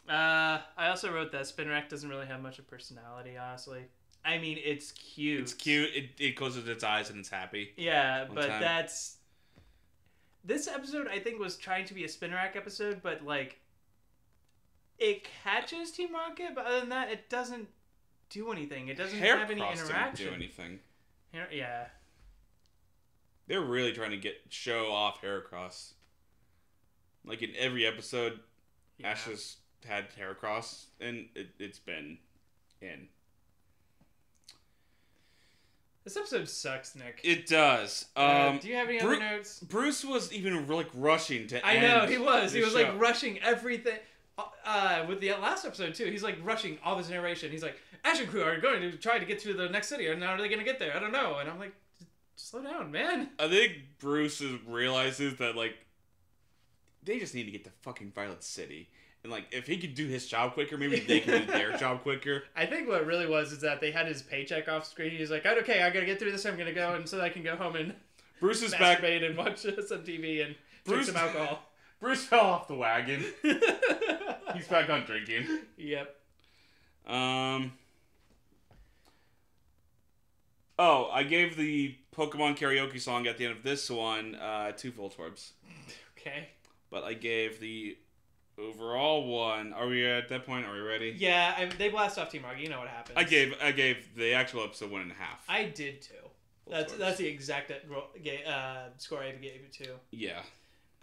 I also wrote that Spinarak doesn't really have much of personality, honestly. I mean, it's cute. It's cute. It closes its eyes and it's happy. Yeah, but that's... This episode, I think, was trying to be a Spinarak episode, but, like, it catches Team Rocket, but other than that, it doesn't do anything. It doesn't have any interaction. Didn't do anything. Yeah. They're really trying to show off Heracross. Like, in every episode, Ash has had Heracross, and it's been in. This episode sucks, Nick. It does. Do you have any other notes? Bruce was even, like, rushing to end. I know, he was. He was, show. like, rushing everything. With the last episode, too, he's, like, rushing all this narration. He's like, Ash and crew are going to try to get to the next city, and how are they going to get there? I don't know. And I'm like, slow down, man. I think Bruce realizes that, like, they just need to get to fucking Violet City. And, like, if he could do his job quicker, maybe they could do their job quicker. I think what really was is that they had his paycheck off screen. He's like, okay, I gotta get through this. I'm gonna go, and so I can go home and Bruce is back and watch some TV and drink some alcohol. Bruce fell off the wagon. He's back on drinking. Yep. Oh, I gave the Pokemon karaoke song at the end of this one 2 Voltorbs. Okay. But I gave the overall one. Are we at that point? Are we ready? Yeah, they blast off Team Rocket. You know what happens. I gave the actual episode 1.5. I did too. That's the exact score I gave it to. Yeah.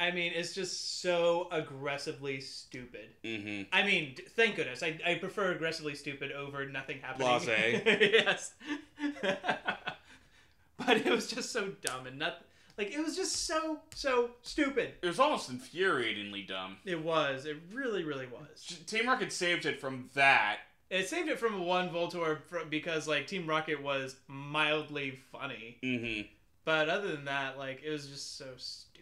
I mean, it's just so aggressively stupid. Mm-hmm. I mean, thank goodness. I prefer aggressively stupid over nothing happening. Blasé. Yes. But it was just so dumb and not like it was just so stupid. It was almost infuriatingly dumb. It was. It really, really was. Team Rocket saved it from that. It saved it from one Voltorb because like Team Rocket was mildly funny. Mm-hmm. But other than that, like it was just so stupid.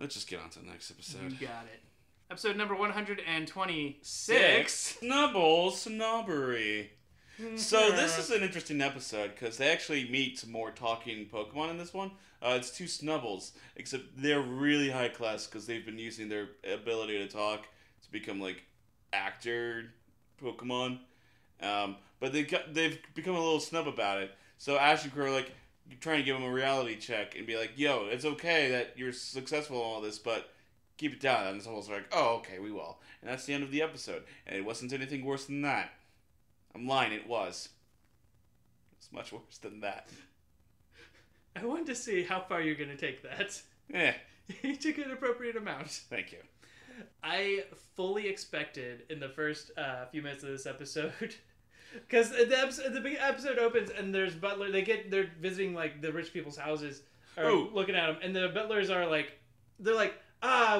Let's just get on to the next episode. You got it. Episode number 126. Snubble Snobbery. So this is an interesting episode because they actually meet some more talking Pokemon in this one. It's two Snubbles, except they're really high class because they've been using their ability to talk to become like actor Pokemon. But they've become a little snub about it. So Ash and Crow are like trying to give them a reality check and be like, "Yo, it's okay that you're successful in all this, but keep it down." And the Snubbles are like, "Oh, okay, we will." And that's the end of the episode. And it wasn't anything worse than that. I'm lying, it was. It's much worse than that. I wanted to see how far you're going to take that. You took an appropriate amount. Thank you. I fully expected in the first few minutes of this episode, because the big episode opens and there's butler. They're visiting like the rich people's houses, or looking at them, and the butlers are like, they're like,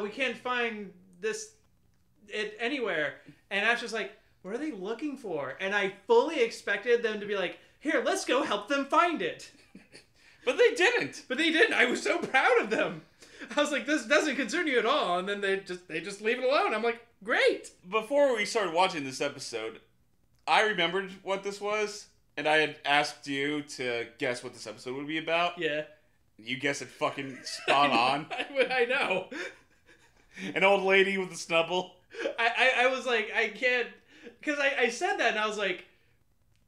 we can't find it anywhere, and Ash is like, what are they looking for? And I fully expected them to be like, here, let's go help them find it. But they didn't. I was so proud of them. I was like, this doesn't concern you at all. And then they just leave it alone. I'm like, great. Before we started watching this episode, I remembered what this was, and I had asked you to guess what this episode would be about. Yeah. You guessed it fucking spot on. I know. An old lady with a Snubbull. I was like, I can't... Because I said that, and I was like,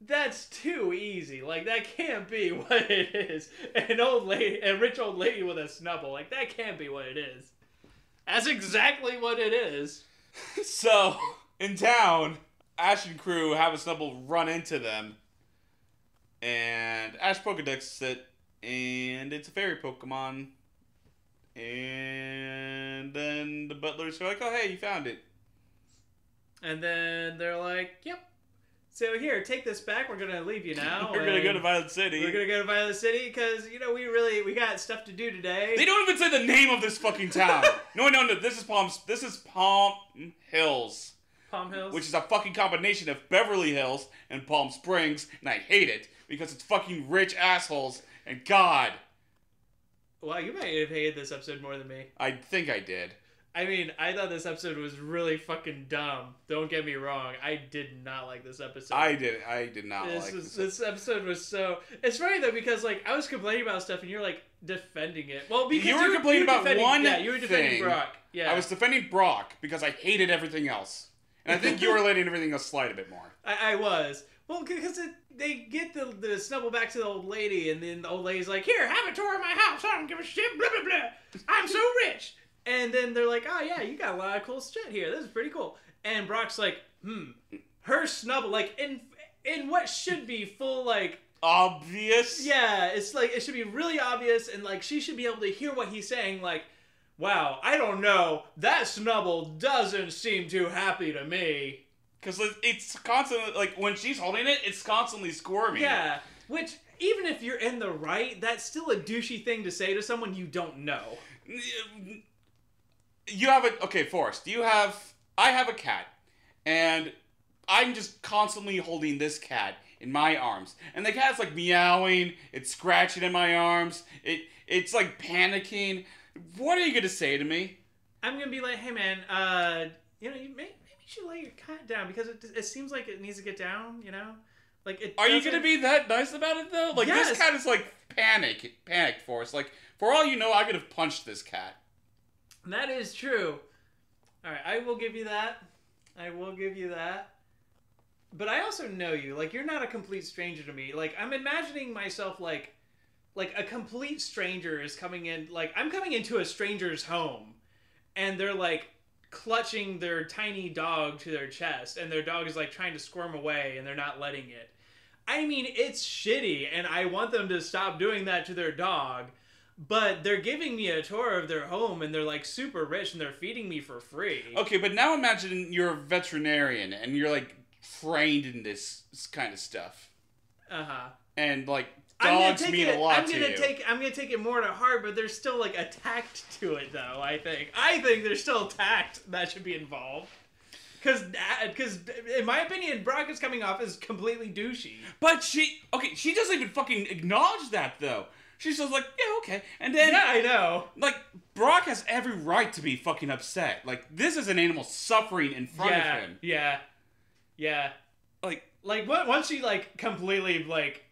that's too easy. Like, that can't be what it is. A rich old lady with a Snubbull. Like, that can't be what it is. That's exactly what it is. So, in town, Ash and crew have a Snubbull run into them. And Ash Pokedex it, and it's a fairy Pokemon. And then the butlers are like, oh, hey, you found it. And then they're like, yep. So here, take this back. We're going to leave you now. We're going to go to Violet City. We're going to go to Violet City because, we got stuff to do today. They don't even say the name of this fucking town. No, this is Palm Hills. Palm Hills? Which is a fucking combination of Beverly Hills and Palm Springs. And I hate it because it's fucking rich assholes. And God. Wow, you might have hated this episode more than me. I think I did. I mean, I thought this episode was really fucking dumb. Don't get me wrong. I did not like this episode. I did not like this. This episode was so... It's funny, though, because, like, I was complaining about stuff, and you're, like, defending it. Well, because you were complaining about one thing. Yeah, you were defending Brock. Yeah. I was defending Brock because I hated everything else. And I think you were letting everything else slide a bit more. I was. Well, because they get the Snubbull back to the old lady, and then the old lady's like, here, have a tour of my house. I don't give a shit, blah, blah, blah. I'm so rich. And then they're like, oh, yeah, you got a lot of cool shit here. This is pretty cool. And Brock's like, her Snubbull, like, in what should be full, like... Obvious? Yeah, it's like, it should be really obvious, and, like, she should be able to hear what he's saying, like, wow, I don't know, that Snubbull doesn't seem too happy to me. Because it's constantly, like, when she's holding it, it's constantly squirming. Yeah, which, even if you're in the right, that's still a douchey thing to say to someone you don't know. You have okay, Forrest, I have a cat, and I'm just constantly holding this cat in my arms, and the cat's like meowing, it's scratching in my arms, it's like panicking. What are you gonna say to me? I'm gonna be like, hey man, maybe you should lay your cat down, because it seems like it needs to get down, Like, are you gonna be that nice about it though? Like, yes. This cat is like panicked, Forrest. Like, for all you know, I could have punched this cat. That is true. Alright, I will give you that. But I also know you. Like, you're not a complete stranger to me. Like, I'm imagining myself like a complete stranger is coming in. Like, I'm coming into a stranger's home, and they're, like, clutching their tiny dog to their chest, and their dog is, like, trying to squirm away, and they're not letting it. I mean, it's shitty, and I want them to stop doing that to their dog. But they're giving me a tour of their home, and they're, like, super rich, and they're feeding me for free. Okay, but now imagine you're a veterinarian, and you're, like, trained in this kind of stuff. Uh-huh. And, like, dogs mean a lot to you. I'm gonna take it more to heart, but there's still, like, a tact to it, though, I think. I think there's still tact that should be involved. Because, in my opinion, Brock is coming off as completely douchey. But she doesn't even fucking acknowledge that, though. She's just like, yeah, okay. And then, Yeah, I know. like, Brock has every right to be fucking upset. Like, this is an animal suffering in front of him. Yeah. Like, once she, like, completely, like,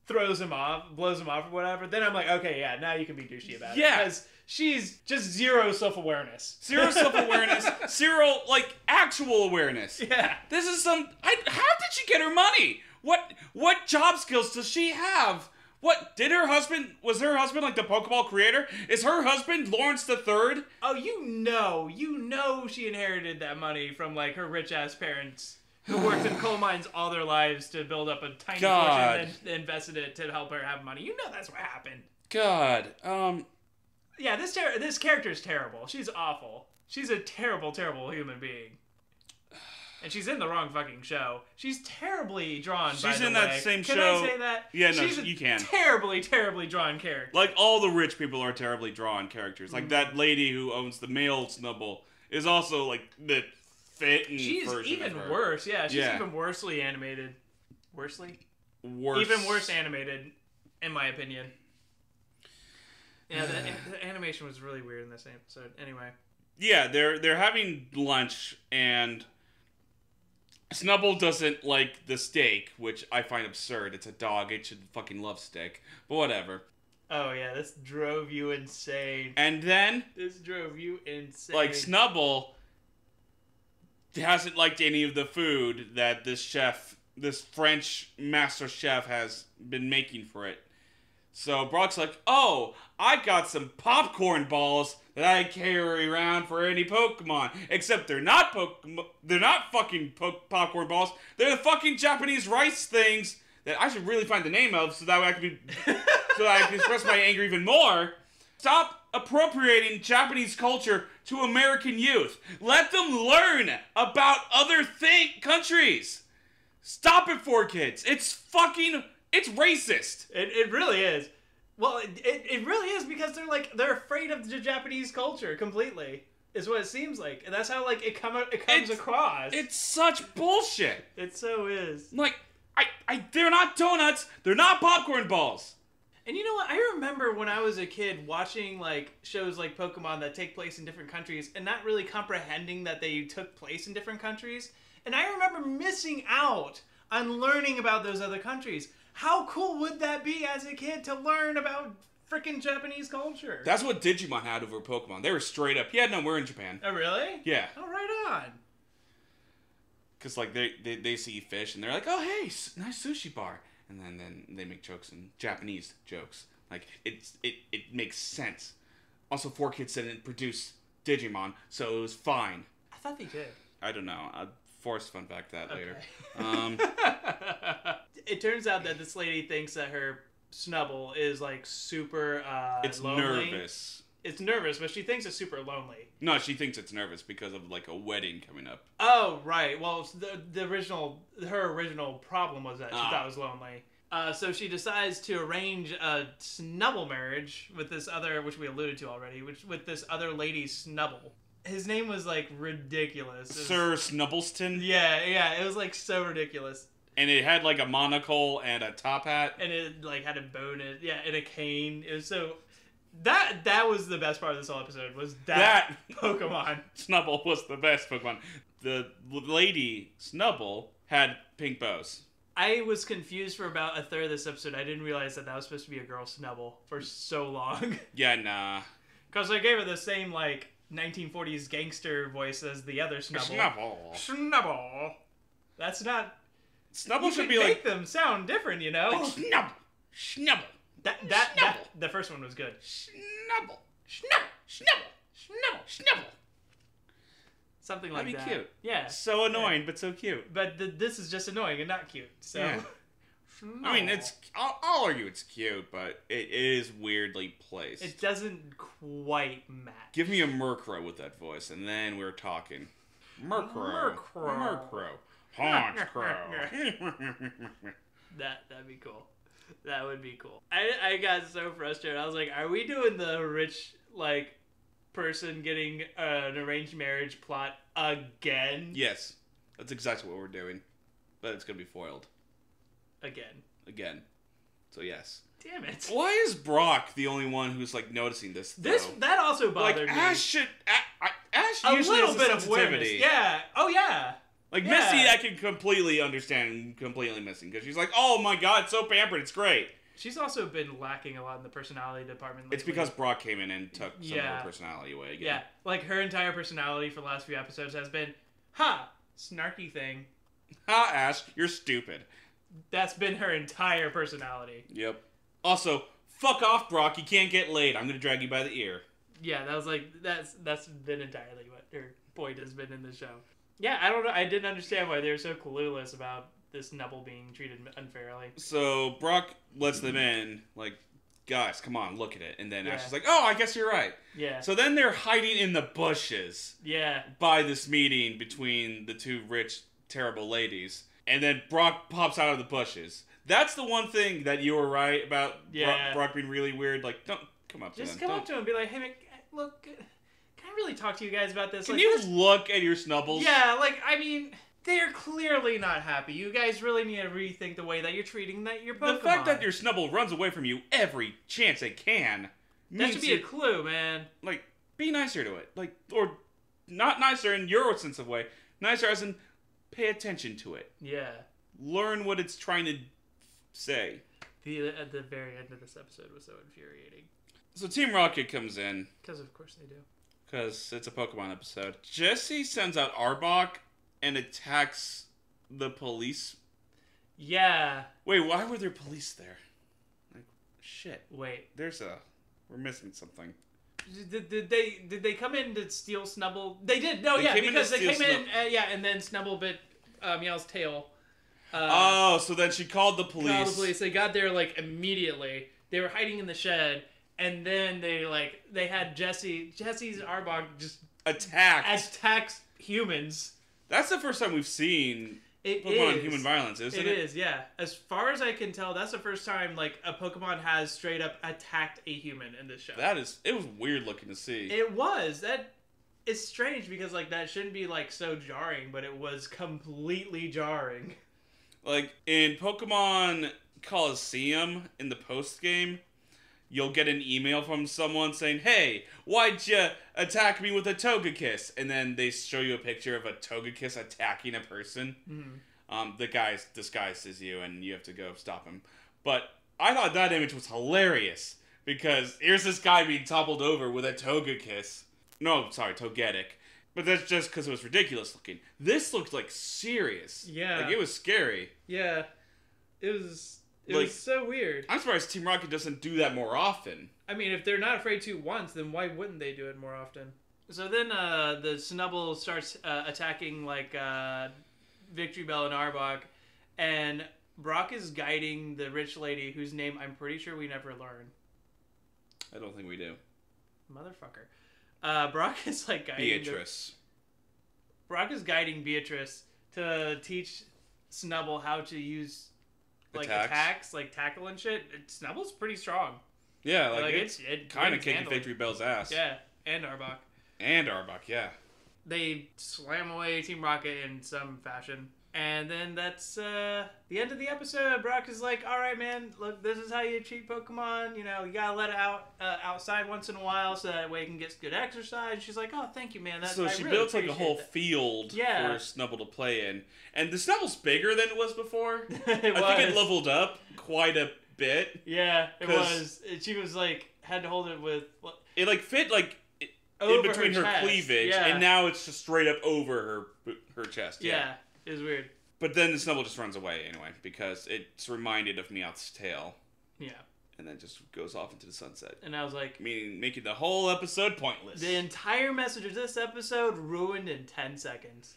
blows him off or whatever, then I'm like, okay, yeah, now you can be douchey about it. Because she's just zero self-awareness. Zero self-awareness. Zero, like, actual awareness. Yeah. This is how did she get her money? What job skills does she have? Was her husband like the Pokeball creator? Is her husband Lawrence the Third? Oh, you know she inherited that money from, like, her rich-ass parents who worked in coal mines all their lives to build up a tiny fortune and invested it to help her have money. You know that's what happened. God. Yeah, this character is terrible. She's awful. She's a terrible, terrible human being. And she's in the wrong fucking show. She's terribly drawn, by the way. She's in that same show. Can I say that? Yeah, no, she's you can. Terribly, terribly drawn character. Like, all the rich people are terribly drawn characters. Like, that lady who owns the male Snubbull is also, like, the fit-in She's version even of her. worse. Yeah, she's even worsely animated. Worsely? Worse. Even worse animated, in my opinion. Yeah, the animation was really weird in this episode. Anyway. Yeah, they're having lunch, and Snubbull doesn't like the steak, which I find absurd. It's a dog. It should fucking love steak. But whatever. Oh, yeah, this drove you insane. And then... This drove you insane. Like, Snubbull hasn't liked any of the food that this French master chef has been making for it. So Brock's like, oh, I got some popcorn balls that I carry around for any Pokemon. Except they're not fucking popcorn balls. They're the fucking Japanese rice things that I should really find the name of so that way I can express my anger even more. Stop appropriating Japanese culture to American youth. Let them learn about other countries. Stop it, 4Kids. It's racist. It really is. Well, it really is because they're afraid of the Japanese culture completely. Is what it seems like, and that's how it comes across. It's such bullshit. It so is. Like, they're not donuts. They're not popcorn balls. And you know what? I remember when I was a kid watching shows like Pokemon that take place in different countries and not really comprehending that they took place in different countries. And I remember missing out on learning about those other countries. How cool would that be as a kid to learn about freaking Japanese culture? That's what Digimon had over Pokemon. They were straight up, yeah, no, we're in Japan. Oh, really? Yeah. Oh, right on. Because, they see fish, and they're like, oh, hey, nice sushi bar. And then they make jokes in Japanese jokes. Like, it makes sense. Also, 4Kids didn't produce Digimon, so it was fine. I thought they did. I don't know. I'll force fun fact that later. It turns out that this lady thinks that her Snubbull is, super it's lonely. Nervous. It's nervous, but she thinks it's super lonely. No, she thinks it's nervous because of, a wedding coming up. Oh, right. Well, her original problem was that she thought it was lonely. So she decides to arrange a Snubbull marriage with this other, which we alluded to already, with this other lady Snubbull. His name was, ridiculous. Sir Snubbleston? Yeah, it was, so ridiculous. And it had, a monocle and a top hat. And it, had a bow and a cane. It was so... That was the best part of this whole episode, was that Pokemon. Snubbull was the best Pokemon. The lady Snubbull had pink bows. I was confused for about a third of this episode. I didn't realize that was supposed to be a girl Snubbull for so long. Yeah, nah. Because I gave her the same, 1940s gangster voice as the other Snubbull. Snubbull. That's not... Snubbull should be make them sound different, you know? Snubbull. The first one was good. Snubbull. Something like that. That'd be cute. Yeah. So annoying, but so cute. But this is just annoying and not cute. So. Yeah. I mean, I'll argue it's cute, but it is weirdly placed. It doesn't quite match. Give me a Murkrow with that voice, and then we're talking. Murkrow. Haunch Crow. That'd be cool. That would be cool. I got so frustrated. I was like, are we doing the rich, person getting an arranged marriage plot again? Yes. That's exactly what we're doing. But it's going to be foiled. Again. So yes. Damn it. Why is Brock the only one who's like noticing this? That also bothered me. Ash should. Ash a usually little has bit a of awareness. sensitivity. Yeah. Oh yeah. Like Yeah. Missy, I can completely understand, completely missing because she's like, oh my god, it's so pampered, it's great. She's also been lacking a lot in the personality department lately. It's because Brock came in and took some of her personality away again. Yeah, like her entire personality for the last few episodes has been, ha, snarky thing. Ha, Ash, you're stupid. That's been her entire personality. Yep. Also, fuck off, Brock, you can't get laid. I'm gonna drag you by the ear. Yeah, that was like, that's been entirely what her point has been in the show. Yeah, I don't know, I didn't understand why they were so clueless about this Snubbull being treated unfairly. So Brock lets them in, like, guys, come on, look at it. And then Ash is like, oh, I guess you're right. Yeah. So then they're hiding in the bushes. Yeah. By this meeting between the two rich, terrible ladies. And then Brock pops out of the bushes. That's the one thing that you were right about Brock being really weird. Like, don't come up to him. Just come up to him and be like, hey, man, look, can I really talk to you guys about this? Can like, you look at your Snubbles? Yeah, like, I mean... They're clearly not happy. You guys really need to rethink the way that you're treating your Pokemon. The fact that your Snubbull runs away from you every chance it can that should be a clue, man. Like, be nicer to it. Like, or not nicer in your sense of way. Nicer as in, pay attention to it. Yeah. Learn what it's trying to say. At the very end of this episode was so infuriating. So Team Rocket comes in. Because of course they do. Because it's a Pokemon episode. Jesse sends out Arbok and attacks the police. Yeah. Wait, why were there police there? Like, shit. Wait. We're missing something. Did they come in to steal Snubbull? They did. No, because they came in. And then Snubbull bit Meow's tail. So then she called the police. Called the police. They got there like immediately. They were hiding in the shed, and then they had Jesse's Arbok just attacks humans. That's the first time we've seen Pokemon human violence, isn't it? It is, yeah. As far as I can tell, that's the first time like a Pokemon has straight up attacked a human in this show. It was weird looking to see. It was. It's strange because like that shouldn't be like so jarring, but it was completely jarring. Like in Pokemon Coliseum in the post game, you'll get an email from someone saying, hey, why'd you attack me with a Togekiss? And then they show you a picture of a Togekiss attacking a person. Mm-hmm. The guy's disguised as you, and you have to go stop him. But I thought that image was hilarious, because here's this guy being toppled over with a Togekiss. No, sorry, Togetic. But that's just because it was ridiculous looking. This looked like serious. Yeah. Like, it was scary. Yeah. It was so weird. I'm surprised Team Rocket doesn't do that more often. I mean, if they're not afraid to once, then why wouldn't they do it more often? So then the Snubbull starts attacking like Victory Bell and Arbok, and Brock is guiding the rich lady whose name I'm pretty sure we never learn. I don't think we do. Motherfucker. Brock is like guiding Beatrice. Brock is guiding Beatrice to teach Snubbull how to use like attacks, like tackle and shit. Snubbull's pretty strong. Yeah, like it kind of kicked handled. Victory Bell's ass. Yeah, and Arbok. Yeah. They slam away Team Rocket in some fashion. And then that's the end of the episode. Brock is like, all right, man, look, this is how you treat Pokemon. You know, you gotta let it out outside once in a while so that way it can get good exercise. She's like, oh, thank you, man. So she built like a whole field for Snubbull to play in. And the Snubble's bigger than it was before. I think it leveled up quite a bit. Yeah, it was. She was like, had to hold it with... It like fit like in between her cleavage, and now it's just straight up over her chest. Yeah. It was weird. But then the Snubbull just runs away anyway, because it's reminded of Meowth's tail. Yeah. And then just goes off into the sunset. And I was like... making the whole episode pointless. The entire message of this episode ruined in 10 seconds.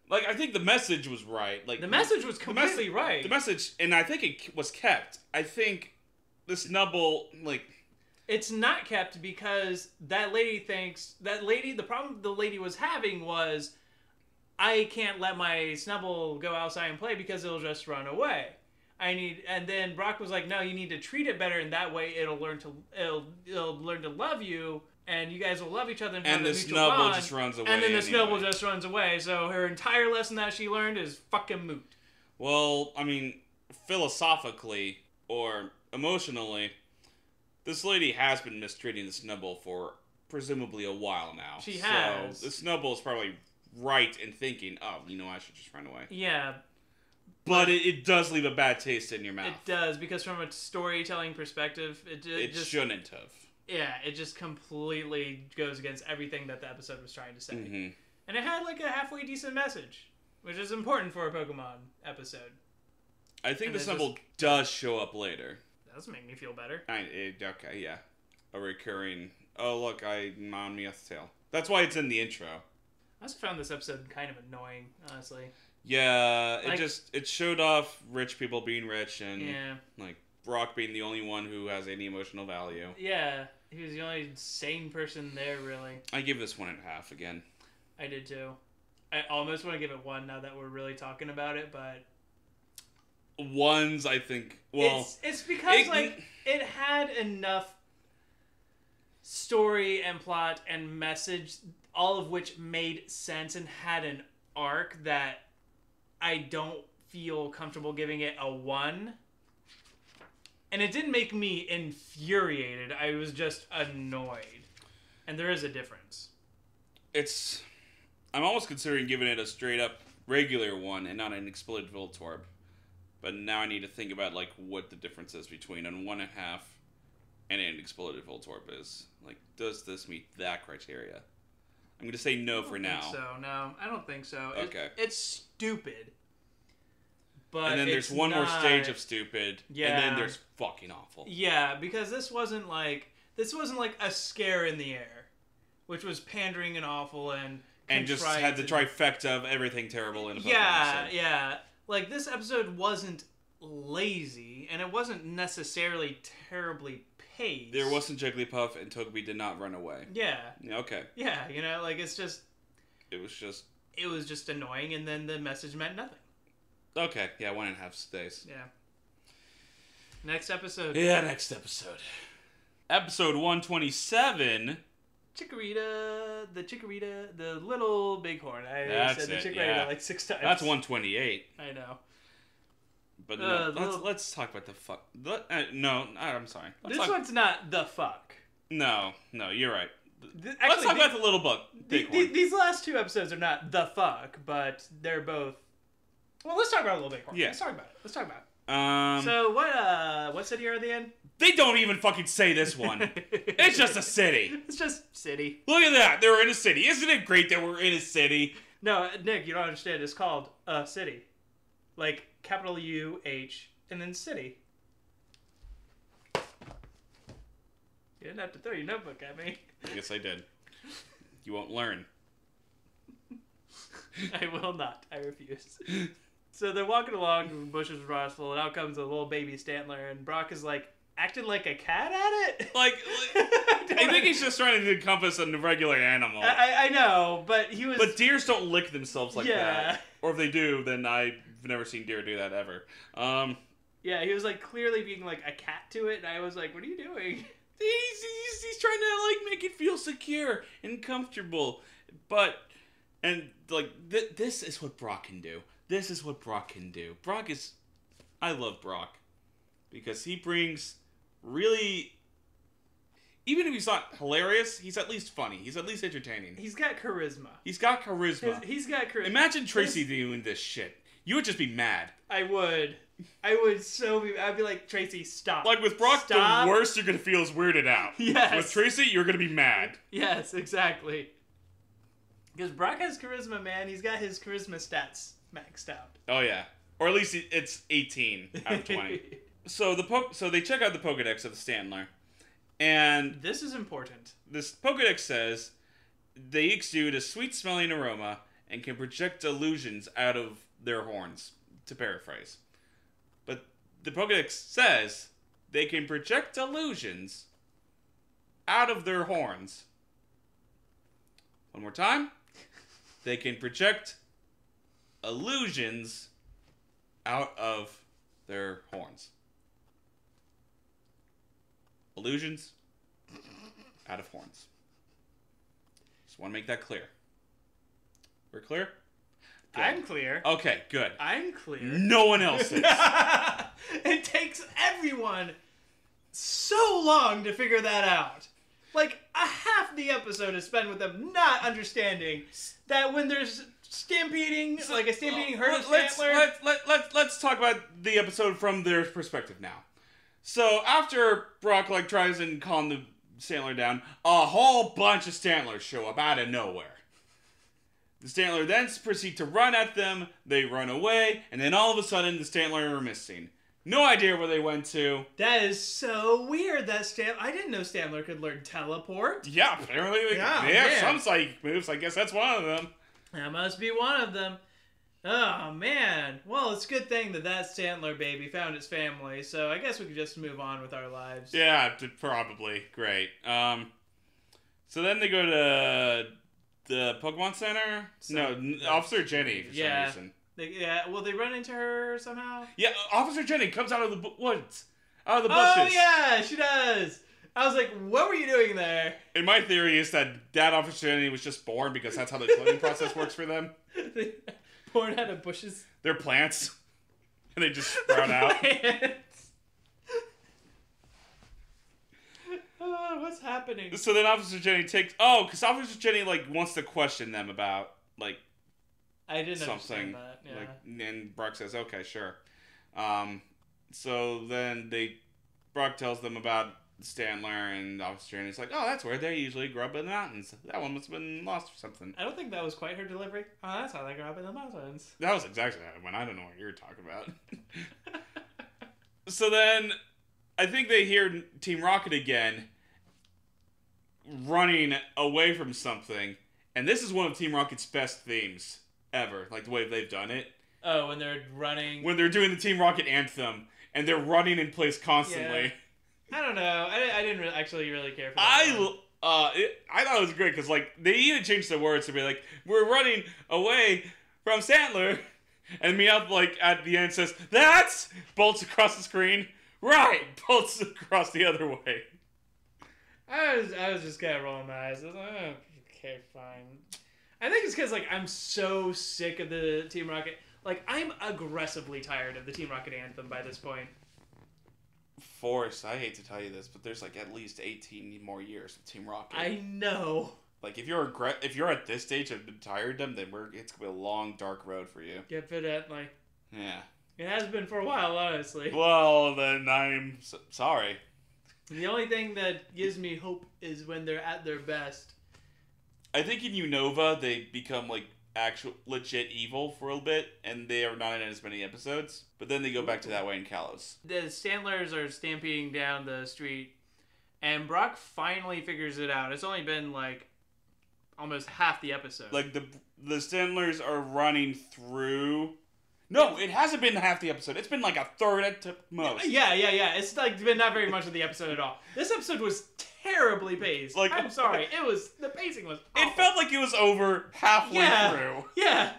Like, I think the message was right. Like, the message was completely right. The message, and I think it was kept. I think the Snubbull, like... It's not kept because that lady thinks... The problem the lady was having was... I can't let my Snubbull go outside and play because it'll just run away. And then Brock was like, no, you need to treat it better, and that way it'll learn to love you, and you guys will love each other and have a mutual bond. And the Snubbull just runs away. And then the Snubbull just runs away. So her entire lesson that she learned is fucking moot. Well, I mean, philosophically, or emotionally, this lady has been mistreating the Snubbull for presumably a while now. She has. So the Snubbull is probably right in thinking, oh, I should just run away. Yeah. But it does leave a bad taste in your mouth. It does, because from a storytelling perspective, it just shouldn't have. Yeah, it just completely goes against everything that the episode was trying to say. Mm-hmm. And it had like a halfway decent message, which is important for a Pokemon episode. I think the Snubbull does show up later. That doesn't make me feel better. Okay, yeah. A recurring, oh look, I'm on Meowth's tail. That's why it's in the intro. I also found this episode kind of annoying, honestly. Yeah, it showed off rich people being rich and like Brock being the only one who has any emotional value. Yeah, he was the only sane person there, really. I give this 1.5 again. I did too. I almost want to give it 1 now that we're really talking about it, but ones, I think. Well, it's because it had enough story and plot and message, all of which made sense and had an arc that I don't feel comfortable giving it a 1. And it didn't make me infuriated. I was just annoyed. And there is a difference. I'm almost considering giving it a straight up regular 1 and not an exploded Voltorb. But now I need to think about like what the difference is between a 1.5 and an exploded Voltorb is. Like, does this meet that criteria? I'm going to say no for now. No, I don't think so. Okay. It's stupid. But and then there's one more stage of stupid. Yeah. And then there's fucking awful. Yeah, because this wasn't like a scare in the air, which was pandering and awful and just had the trifecta of everything terrible in a Pokemon episode. Yeah. Like, this episode wasn't lazy, and it wasn't necessarily terribly paced. There wasn't Jigglypuff, and Togepi did not run away. Yeah. Okay. Yeah, like, it's just... It was just annoying, and then the message meant nothing. Okay, yeah, 1.5 stays. Yeah. Next episode. Yeah, next episode. Episode 127... Chikorita, the little bighorn. I said the Chikorita yeah. like 6 times. That's 128. I know. But no, let's talk about the fuck. No, I'm sorry. One's not the fuck. No, you're right. Actually, let's talk about the little book. These last 2 episodes are not the fuck, but they're both... Well, let's talk about a little bighorn. Yeah. Let's talk about it. So what city are they in? They don't even fucking say this one. It's just a city. It's just city. Look at that. They were in a city. Isn't it great that we're in a city? No, Nick, you don't understand. It's called a city. Like, capital U-H, and then city. You didn't have to throw your notebook at me. Yes, I did. You won't learn. I will not. I refuse. So they're walking along, the bushes are rustful, and out comes a little baby Stantler, and Brock is like, acting like a cat at it? Like I think he's just trying to encompass a regular animal. I know, but he was... But deers don't lick themselves like that. Or if they do, then I've never seen deer do that ever. Yeah, he was like clearly being like a cat to it, and I was like, what are you doing? He's trying to like make it feel secure and comfortable. But, and like, this is what Brock can do. This is what Brock can do. I love Brock. Because he brings really... Even if he's not hilarious, he's at least funny. He's at least entertaining. He's got charisma. He's got charisma. He's got charisma. Imagine Tracy doing this shit. You would just be mad. I would so be... I'd be like, Tracy, stop. Like, with Brock, stop. The worst you're going to feel is weirded out. Yes. With Tracy, you're going to be mad. Yes, exactly. Because Brock has charisma, man. He's got his charisma stats maxed out. Oh, yeah. Or at least it's 18 out of 20. So they check out the Pokedex of the Stantler, and this is important. This Pokedex says they exude a sweet-smelling aroma and can project illusions out of their horns, to paraphrase. But the Pokedex says they can project illusions out of their horns. One more time. They can project illusions out of their horns. Illusions out of horns. Just want to make that clear. We're clear? Good. I'm clear. Okay, good. I'm clear. No one else is. It takes everyone on so long to figure that out. Like, a half the episode is spent with them not understanding that when there's stampeding, like a stampeding herd of Stantler... Let's talk about the episode from their perspective now. So, after Brock, like, tries and calm the Stantler down, a whole bunch of Stantlers show up out of nowhere. The Stantler then proceed to run at them, they run away, and then all of a sudden the Stantler are missing. No idea where they went to. That is so weird that I didn't know Stantler could learn teleport. Yeah, apparently they have some psychic moves. I guess that's one of them. That must be one of them. Oh, man. Well, it's a good thing that Stantler baby found its family, so I guess we could just move on with our lives. Yeah, probably. Great. So then they go to the Pokemon Center? Officer Jenny for some reason. Will they run into her somehow? Yeah, Officer Jenny comes out of the woods. Out of the bushes. Oh, yeah, she does. I was like, what were you doing there? And my theory is that Officer Jenny was just born because that's how the cloning process works for them. Born out of bushes? They're plants. And they just sprout out. Oh, what's happening? So then Officer Jenny because Officer Jenny, like, wants to question them about, like, I didn't something. Understand that, yeah. Like, and Brock says, okay, sure. So then Brock tells them about Stantler, and Officer Jenny's like, oh, that's where they usually grow up in the mountains. That one must have been lost or something. I don't think that was quite her delivery. Oh, that's how they grow up in the mountains. That was exactly how it went. I don't know what you were talking about. So then, I think they hear Team Rocket again running away from something, and this is one of Team Rocket's best themes ever, like the way they've done it. Oh, when they're running... When they're doing the Team Rocket anthem, and they're running in place constantly. Yeah. I don't know. I didn't actually really care for that. I thought it was great, because, like, they even changed the words to be like, we're running away from Stantler, and Meowth, like, at the end says, that's... bolts across the screen. Right! Bolts across the other way. I was just kind of rolling my eyes. I was like, oh, okay, fine. I think it's because, like, I'm so sick of the Team Rocket. Like, I'm aggressively tired of the Team Rocket anthem by this point. Forrest, I hate to tell you this, but there's, like, at least 18 more years of Team Rocket. I know. Like, if you're at this stage and tired of them, then it's going to be a long, dark road for you. Evidently. Yeah. It has been for a while, honestly. Well, then I'm sorry. The only thing that gives me hope is when they're at their best. I think in Unova, they become, like, actual legit evil for a little bit, and they are not in as many episodes. But then they go back to that way in Kalos. The Stantlers are stampeding down the street, and Brock finally figures it out. It's only been, like, almost half the episode. Like, the Stantlers are running through... No, it hasn't been half the episode. It's been like a third at most. Yeah. It's like been not very much of the episode at all. This episode was terribly paced. Like, I'm sorry. The pacing was awful. It felt like it was over halfway through. Yeah.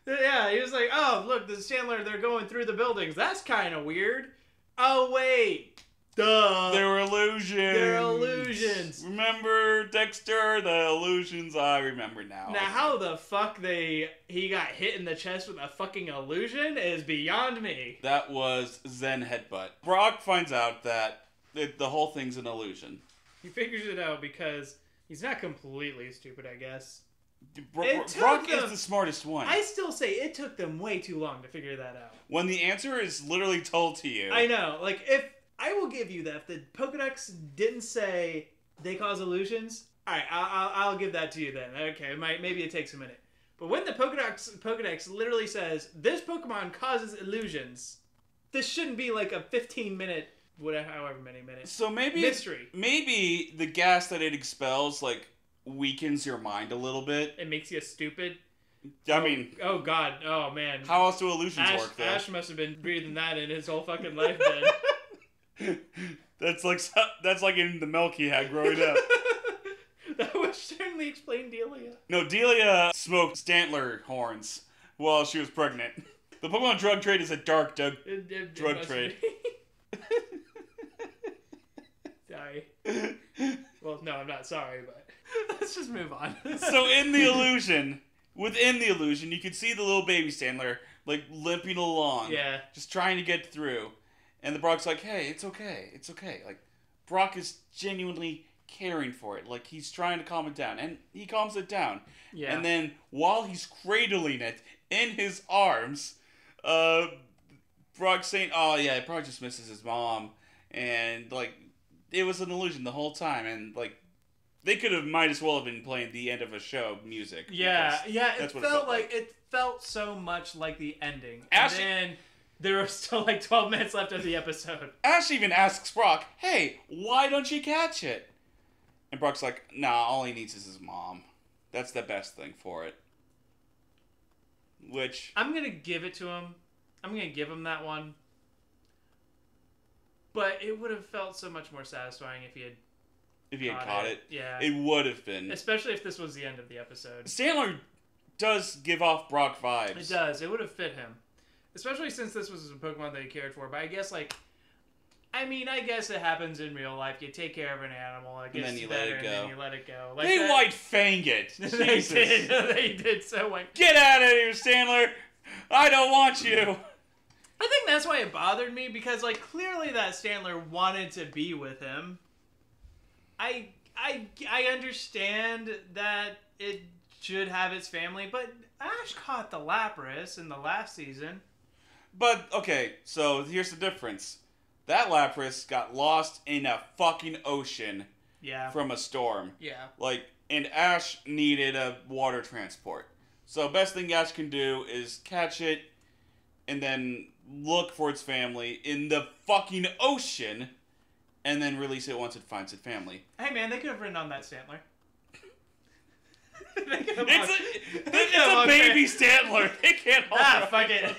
Yeah, he was like, oh, look, the Stantler, they're going through the buildings. That's kind of weird. Oh, wait. Duh. They were illusions. They're illusions. Remember, Dexter? The illusions, I remember now. Now, how the fuck he got hit in the chest with a fucking illusion is beyond me. That was Zen Headbutt. Brock finds out that the whole thing's an illusion. He figures it out because he's not completely stupid, I guess. Brock is the smartest one. I still say it took them way too long to figure that out. When the answer is literally told to you. I know. Like, if... I will give you that. If the Pokedex didn't say they cause illusions, alright, I'll give that to you then. Okay, maybe it takes a minute. But when the Pokedex literally says, this Pokemon causes illusions, this shouldn't be like a 15-minute, however many minutes, so mystery. Maybe the gas that it expels, like, weakens your mind a little bit. It makes you stupid. I mean... Oh, God. Oh, man. How else do illusions work, though? Ash must have been breathing that in his whole fucking life, then. That's like in the milk he had growing up. That would certainly explain Delia. No, Delia smoked Stantler horns while she was pregnant. The Pokemon drug trade is a dark drug trade. Sorry. Well, no, I'm not sorry, but let's just move on. So within the illusion, you could see the little baby Stantler, like, limping along. Yeah. Just trying to get through. And the Brock's like, hey, it's okay. It's okay. Like, Brock is genuinely caring for it. Like, he's trying to calm it down. And he calms it down. Yeah. And then, while he's cradling it in his arms, Brock's saying, oh, yeah, he probably just misses his mom. And, like, it was an illusion the whole time. And, like, they might as well have been playing the end of a show music. Yeah, That's it what felt like. It felt so much like the ending. Ash- And then there were still like 12 minutes left of the episode. Ash even asks Brock, hey, why don't you catch it? And Brock's like, nah, all he needs is his mom. That's the best thing for it. Which... I'm going to give it to him. I'm going to give him that one. But it would have felt so much more satisfying if he had caught it. Yeah. It would have been. Especially if this was the end of the episode. Stantler does give off Brock vibes. It does. It would have fit him. Especially since this was a Pokemon that he cared for. But I guess, like... I guess it happens in real life. You take care of an animal, it gets and then you better, let it go. and then you let it go. Like they that, white fang it. they did. They did so white. Get out of here, Stantler. I don't want you. I think that's why it bothered me, because, like, clearly that Stantler wanted to be with him. I understand that it should have its family, but Ash caught the Lapras in the last season. But, okay, so here's the difference. That Lapras got lost in a fucking ocean from a storm. Yeah. Like, and Ash needed a water transport. So best thing Ash can do is catch it and then look for its family in the fucking ocean and then release it once it finds its family. Hey man, they could have ridden on that Stantler. It's a baby Stantler. They can't hold fuck it.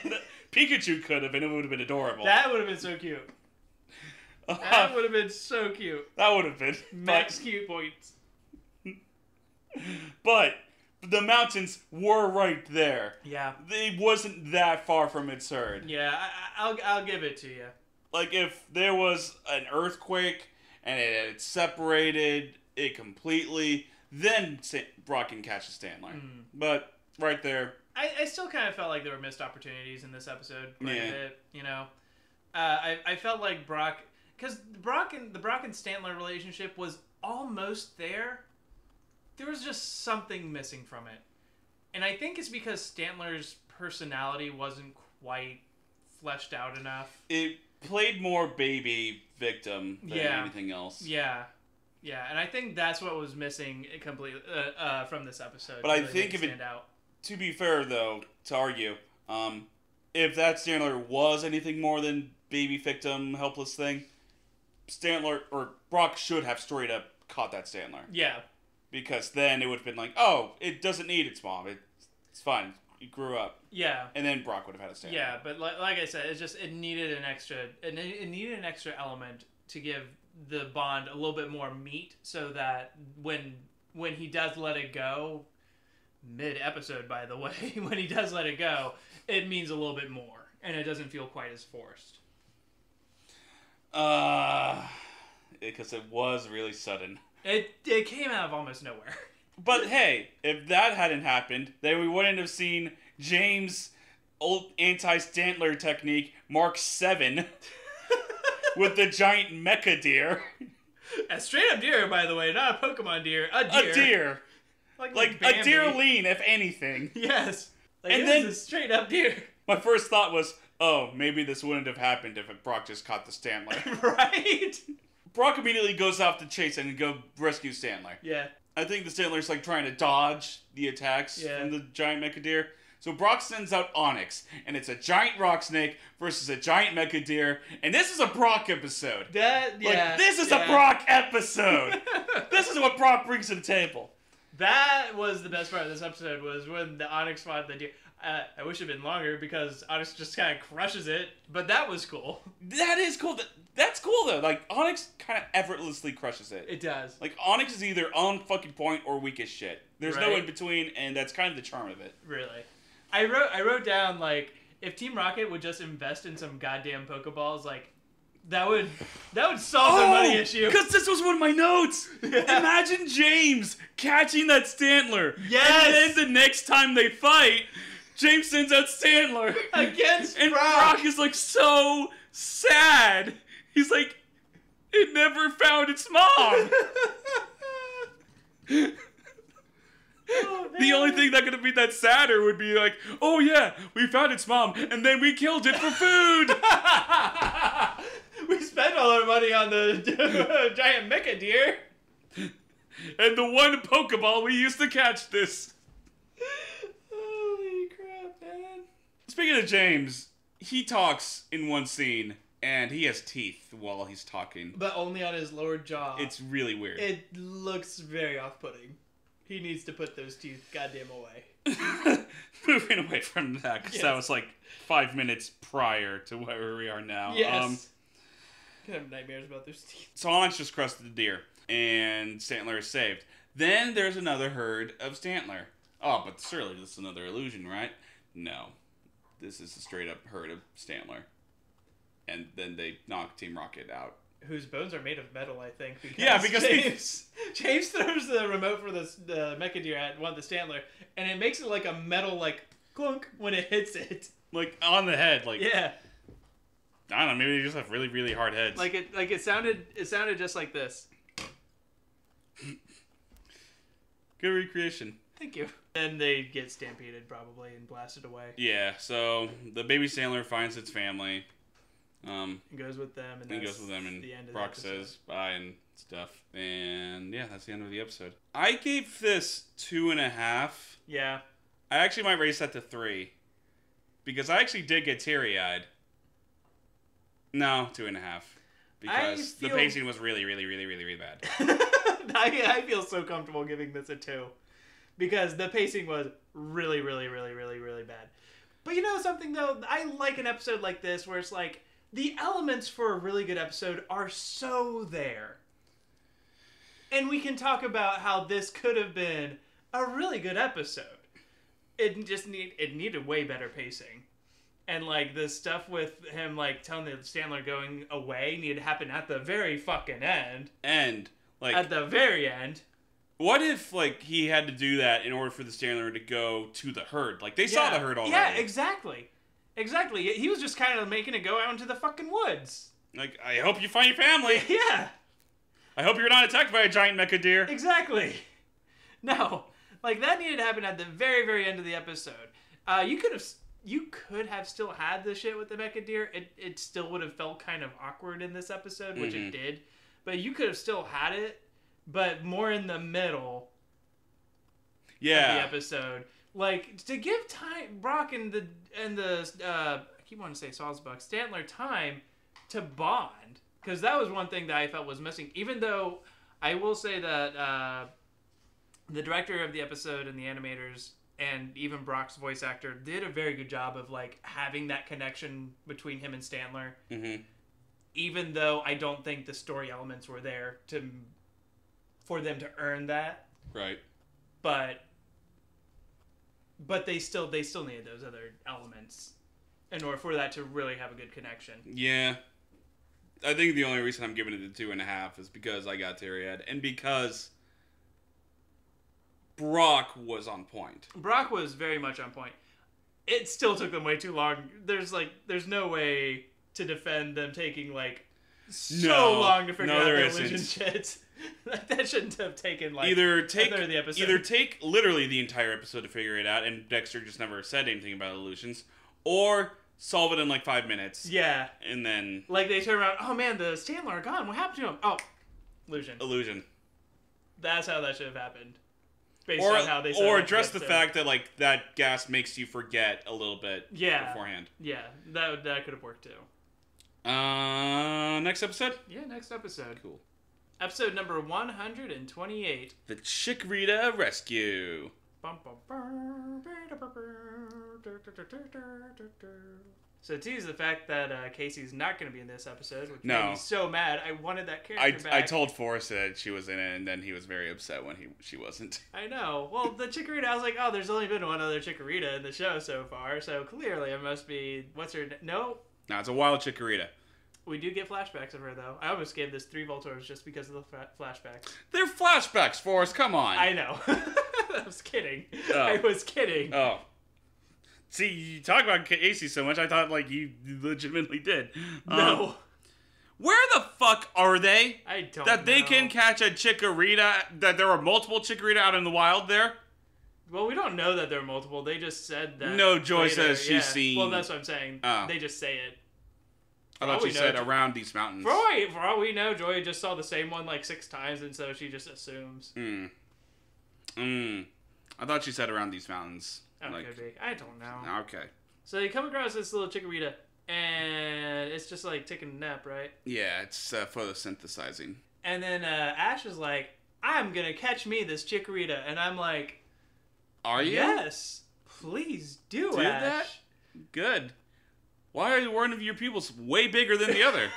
Pikachu could have, and it would have been adorable. That would have been so cute. That would have been so cute. That would have been. Max cute points. But the mountains were right there. Yeah. It wasn't that far from its herd. Yeah, I'll give it to you. Like, if there was an earthquake and it had separated it completely, then Brock can catch a Stantler. But right there... I still kind of felt like there were missed opportunities in this episode quite a bit, you know? I felt like Brock... Because the Brock and Stantler relationship was almost there. There was just something missing from it. And I think it's because Stantler's personality wasn't quite fleshed out enough. It played more baby victim than anything else. Yeah. Yeah, and I think that's what was missing completely from this episode. But I think if it... To be fair, though, to argue, if that Stantler was anything more than baby victim, helpless thing, Stantler, or Brock should have straight up caught that Stantler. Yeah. Because then it would have been like, oh, it doesn't need its mom. It's fine. It grew up. Yeah. And then Brock would have had a Stantler. Yeah, but like I said, it needed an extra element to give the bond a little bit more meat, so that when he does let it go, mid-episode, by the way, when he does let it go, it means a little bit more, and it doesn't feel quite as forced. Because it was really sudden. It came out of almost nowhere. But hey, if that hadn't happened, then we wouldn't have seen James' old anti-Stantler technique, Mark 7, with the giant mecha deer. A straight-up deer, by the way, not a Pokemon deer. A deer. A deer. Like a deer lean, if anything. Yes. Like, and then then a straight-up deer. My first thought was, oh, maybe this wouldn't have happened if Brock just caught the Stantler. Right? Brock immediately goes off to chase and go rescue Stantler. Yeah. I think the Stantler's like trying to dodge the attacks from the giant mecha deer. So Brock sends out Onyx, and it's a giant rock snake versus a giant mecha deer, and this is a Brock episode. This is a Brock episode. This is what Brock brings to the table. That was the best part of this episode, was when the Onyx fought the deer. I wish it had been longer, because Onyx just kind of crushes it, but that was cool. That is cool. That's cool, though. Like, Onyx kind of effortlessly crushes it. It does. Like, Onyx is either on fucking point or weak as shit. There's no in between, and that's kind of the charm of it. Really. I wrote down, like, if Team Rocket would just invest in some goddamn Pokeballs, like, that would solve their money issue. Because this was one of my notes. Imagine James catching that Stantler. Yes. And then the next time they fight, James sends out Stantler against and Brock. Brock is like so sad sad. He's like, it never found its mom. Oh, The only thing that could have been that sadder would be like, oh yeah, we found its mom, and then we killed it for food. We spent all our money on the giant mecha deer. And the one Pokeball we used to catch this. Holy crap, man. Speaking of James, he talks in one scene, and he has teeth while he's talking. But only on his lower jaw. It's really weird. It looks very off-putting. He needs to put those teeth goddamn away. Moving away from that, because that was like 5 minutes prior to where we are now. Yes. I have nightmares about those teeth. Sonic just crusted the deer, and Stantler is saved. Then there's another herd of Stantler. Oh, but surely this is another illusion, right? No. This is a straight-up herd of Stantler. And then they knock Team Rocket out. Whose bones are made of metal, I think. Because James throws the remote for the mecha deer at one of the Stantler, and it makes it like a metal, like, clunk when it hits it. Like, on the head. Like, yeah. I don't know, maybe they just have really, really hard heads. It sounded just like this. Good recreation. Thank you. Then they get stampeded, probably, and blasted away. Yeah, so the baby Stantler finds its family. He goes with them, and the end of Brock the episode. says bye and stuff. And yeah, that's the end of the episode. I gave this 2.5. Yeah. I actually might raise that to 3. Because I actually did get teary-eyed. No, 2.5. Because the pacing was really, really, really, really, really bad. I feel so comfortable giving this a 2. Because the pacing was really, really, really, really, really bad. But you know something, though? I like an episode like this where it's like, the elements for a really good episode are so there. And we can talk about how this could have been a really good episode. It needed way better pacing. And, like, the stuff with him, like, telling the Stantler going away needed to happen at the very fucking end. At the very end. What if, like, he had to do that in order for the Stantler to go to the herd? Like, they saw the herd already. Yeah, exactly. Exactly. He was just kind of making it go out into the fucking woods. Like, I hope you find your family. Yeah. I hope you're not attacked by a giant mecha deer. Exactly. No. Like, that needed to happen at the very, very end of the episode. You could have still had the shit with the mecha deer. It still would have felt kind of awkward in this episode, which it did. But you could have still had it, but more in the middle of the episode. Like, to give Brock and the I keep wanting to say Salzbuck, Stantler time to bond. Because that was one thing that I felt was missing. Even though I will say that the director of the episode and the animators and even Brock's voice actor did a very good job of, like, having that connection between him and Stantler. Mm-hmm. Even though I don't think the story elements were there for them to earn that. Right. But they still needed those other elements in order for that to really have a good connection. Yeah. I think the only reason I'm giving it a 2.5 is because I got teary-eyed and because Brock was on point. Brock was very much on point. It still took them way too long. There's no way to defend them taking, like, so long to figure out their religion shit. That shouldn't have taken, like, a third of the episode. Either take literally the entire episode to figure it out, and Dexter just never said anything about illusions, or solve it in, like, 5 minutes. Yeah. And then... Like, they turn around, oh, man, the Stantler are gone. What happened to him? Oh, illusion. That's how that should have happened. Based on how they said or address the fact that, like, that gas makes you forget a little bit beforehand. Yeah, that could have worked, too. Next episode? Yeah, next episode. Cool. Episode number 128. The Chikorita Rescue. So tease the fact that Casey's not going to be in this episode, which made me so mad. I wanted that character back. I told Forrest that she was in it, and then he was very upset when she wasn't. I know. Well, the Chikorita, I was like, oh, there's only been one other Chikorita in the show so far, so clearly it must be, what's her name? No, it's a wild Chikorita. We do get flashbacks of her, though. I almost gave this 3 Voltors just because of the flashbacks. They're flashbacks, Forrest. Come on. I know. I was kidding. Oh. I was kidding. Oh. See, you talk about Casey so much, I thought, like, you legitimately did. No. Where the fuck are they? I don't That know. they can catch a Chikorita, that there are multiple Chikorita out in the wild there? Well, we don't know that there are multiple. They just said that. No, Joy later. says she's seen... Well, that's what I'm saying. Oh. They just say it. I thought she said around these mountains. For all we know, Joy just saw the same one like 6 times, and so she just assumes. I thought she said around these mountains. Oh, could be. I don't know. Okay. So you come across this little Chikorita, and it's just like taking a nap, right? Yeah, it's photosynthesizing. And then Ash is like, I'm gonna catch me this Chikorita. And I'm like, are you? Yes, please do Ash. That? Good. Why are one of your pupils way bigger than the other?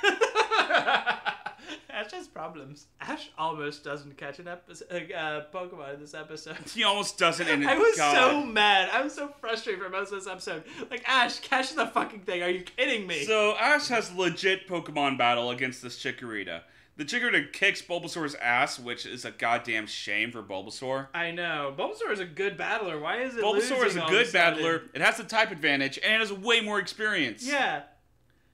Ash has problems. Ash almost doesn't catch an Pokemon in this episode. He almost doesn't. And I was so mad. I was so frustrated for most of this episode. Like, Ash, catch the fucking thing. Are you kidding me? So Ash has legit Pokemon battle against this Chikorita. The Chikorita kicks Bulbasaur's ass, which is a goddamn shame for Bulbasaur. I know. Bulbasaur is a good battler. Why is it Bulbasaur is a good battler. Sudden? It has the type advantage, and it has way more experience. Yeah.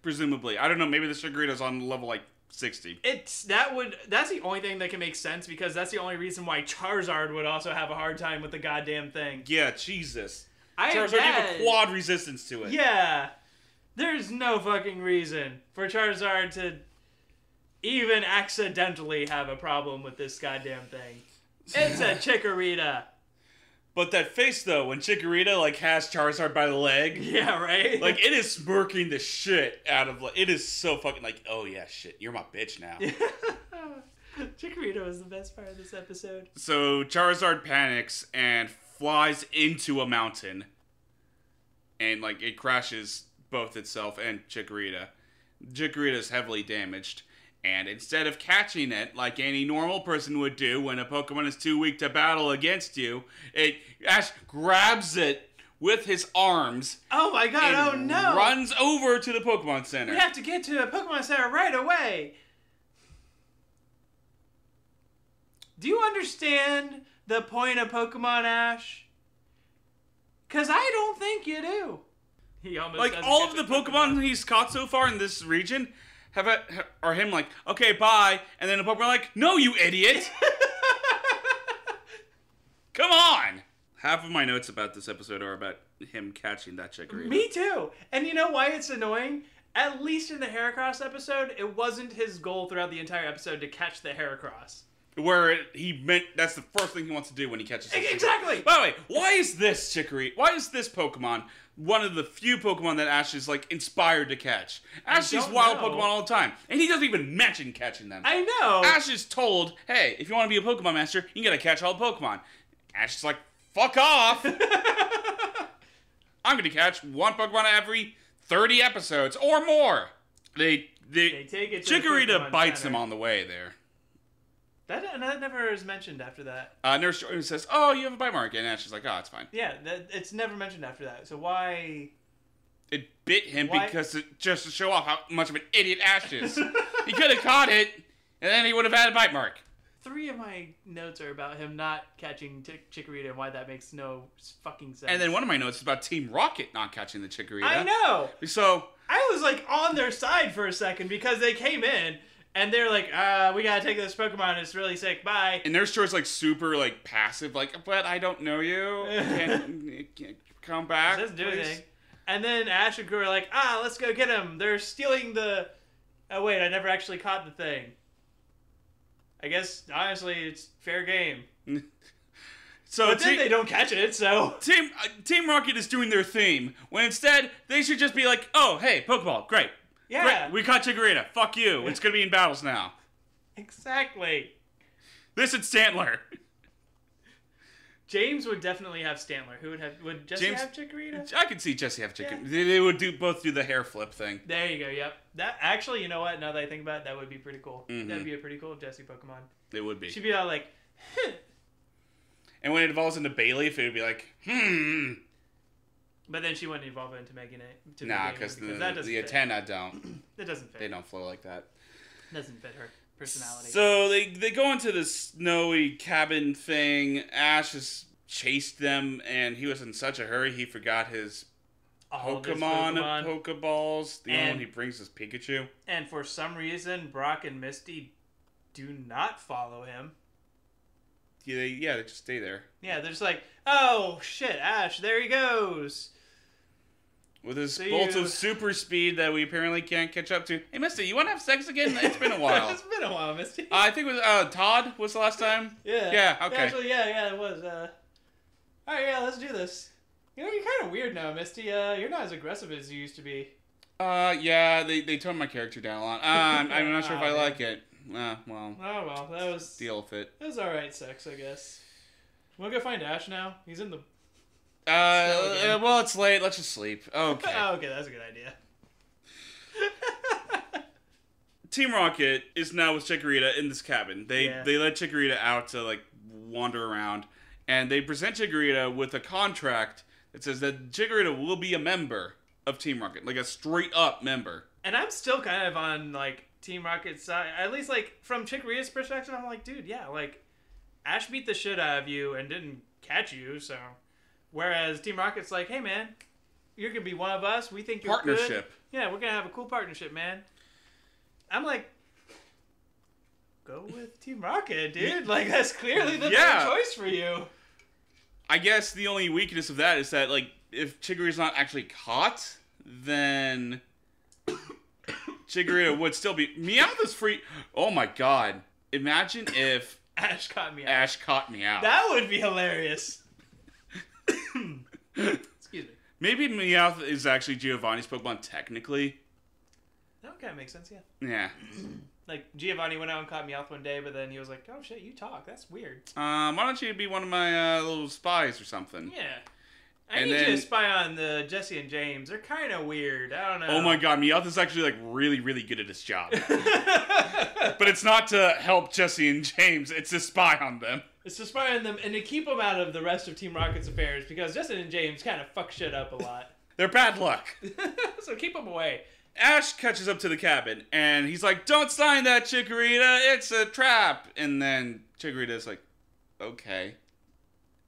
Presumably. I don't know. Maybe the Chikorita's on level, 60. That's the only thing that can make sense, because that's the only reason why Charizard would also have a hard time with the goddamn thing. Yeah, Jesus. Charizard gave a quad resistance to it. Yeah. There's no fucking reason for Charizard to even accidentally have a problem with this goddamn thing. It's a Chikorita. But that face, though, when Chikorita, has Charizard by the leg. Yeah, right? It is smirking the shit out of, it is so fucking oh yeah, shit, you're my bitch now. Chikorita was the best part of this episode. So, Charizard panics and flies into a mountain. And, it crashes both itself and Chikorita. Chikorita is heavily damaged. And instead of catching it like any normal person would do when a Pokemon is too weak to battle against you, Ash grabs it with his arms. Oh my god, oh no! Runs over to the Pokemon Center. We have to get to a Pokemon Center right away! Do you understand the point of Pokemon, Ash? Because I don't think you do. He almost all of the Pokemon he's caught so far in this region are him okay, bye, and then the Pokemon no, you idiot! Come on! Half of my notes about this episode are about him catching that Chikorita. Me too! And you know why it's annoying? At least in the Heracross episode, it wasn't his goal throughout the entire episode to catch the Heracross. Where that's the first thing he wants to do when he catches it. Exactly! By the way, why is this Chikorita, why is this Pokemon one of the few Pokemon that Ash is, inspired to catch? Ash sees wild Pokemon all the time, and he doesn't even mention catching them. I know! Ash is told, hey, if you want to be a Pokemon Master, you gotta catch all the Pokemon. Ash is fuck off! I'm gonna catch one Pokemon every 30 episodes, or more! They take it to Chikorita bites him on the way there. That never is mentioned after that. Nurse Jordan says, oh, you have a bite mark. And Ash is oh, it's fine. Yeah, it's never mentioned after that. So why... It bit him because just to show off how much of an idiot Ash is. He could have caught it, and then he would have had a bite mark. 3 of my notes are about him not catching Chikorita and why that makes no fucking sense. And then one of my notes is about Team Rocket not catching the Chikorita. I know! So... I was, on their side for a second because they came in... And they're we gotta take this Pokemon, it's really sick, bye. And Nurse Joy's, super, passive, but I don't know you. Can't come back, doesn't do anything. And then Ash and Crew are let's go get him. They're stealing the... Oh, wait, I never actually caught the thing. I guess, honestly, it's fair game. But then they don't catch it, so... Team Rocket is doing their theme, when instead, they should just be oh, hey, Pokeball, great. Yeah. Great, we caught Chikorita. Fuck you. It's going to be in battles now. Exactly. This is Stantler. James would definitely have Stantler. Would Jesse have Chikorita? I could see Jesse have Chikorita. Yeah. They would both do the hair flip thing. There you go, yep. That actually, you know what? Now that I think about it, that would be pretty cool. Mm-hmm. That'd be a pretty cool Jesse Pokemon. It would be. She'd be all And when it evolves into Bayleaf, it would be But then she wouldn't evolve into making it. Nah, because the antenna don't. It doesn't fit. They don't flow like that. It doesn't fit her personality. So they go into this snowy cabin thing. Ash has chased them, and he was in such a hurry he forgot his all of his Pokemon Pokemon. Pokeballs. The only one he brings is Pikachu. And for some reason, Brock and Misty do not follow him. Yeah, they just stay there. Yeah, they're just like, oh shit, Ash, there he goes. With his bolts of super speed that we apparently can't catch up to. Hey, Misty, you want to have sex again? It's been a while. It's been a while, Misty. I think it was Todd was the last time. Yeah. Yeah, okay. Actually, yeah, it was. Alright, yeah, let's do this. You know, you're kind of weird now, Misty. You're not as aggressive as you used to be. Yeah, they toned my character down a lot. I'm not sure if I like it. Well. Oh, well, that was... Deal with it. That was alright sex, I guess. Wanna go find Ash now? He's in the... Well, it's late. Let's just sleep. Okay. Oh, okay, that's a good idea. Team Rocket is now with Chikorita in this cabin. They let Chikorita out to, like, wander around. And they present Chikorita with a contract that says that Chikorita will be a member of Team Rocket. Like, a straight-up member. And I'm still kind of on, like, Team Rocket's side. At least, like, from Chikorita's perspective, I'm like, dude, yeah, like, Ash beat the shit out of you and didn't catch you, so... Whereas Team Rocket's like, hey, man, you're going to be one of us. We think you're partnership. Good. Yeah, we're going to have a cool partnership, man. I'm like, go with Team Rocket, dude. Like, that's clearly the better choice for you. I guess the only weakness of that is that, like, if Chikorita's not actually caught, then Chikorita would still be... Meowth is free... Oh, my God. Imagine if... Ash caught me out. Ash caught me out. That would be hilarious. Excuse me. Maybe Meowth is actually Giovanni's Pokemon technically. That kind of makes sense, yeah. Yeah. Like, Giovanni went out and caught Meowth one day, but then he was like, oh shit, you talk. That's weird. Why don't you be one of my little spies or something? Yeah. I need you to spy on the Jesse and James. They're kind of weird. I don't know. Oh my god, Meowth is actually, like, really, really good at his job. But it's not to help Jesse and James, it's to spy on them. It's to spy on them and to keep them out of the rest of Team Rocket's affairs, because Justin and James kind of fuck shit up a lot. They're bad luck. So keep them away. Ash catches up to the cabin, and he's like, don't sign that, Chikorita, it's a trap. And then Chikorita's like, okay.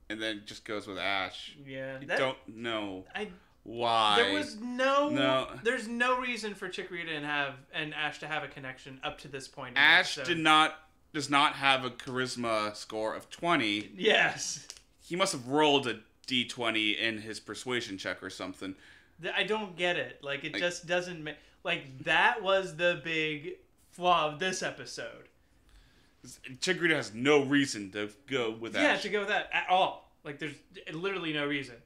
And then just goes with Ash. Yeah. You don't know why. There was there's no reason for Chikorita and Ash to have a connection up to this point. Ash does not have a charisma score of 20. Yes. He must have rolled a d20 in his persuasion check or something. I don't get it. Like, it just doesn't make... Like, that was the big flaw of this episode. Chikorita has no reason to go with Ash. Yeah, to go with that at all. Like, there's literally no reason.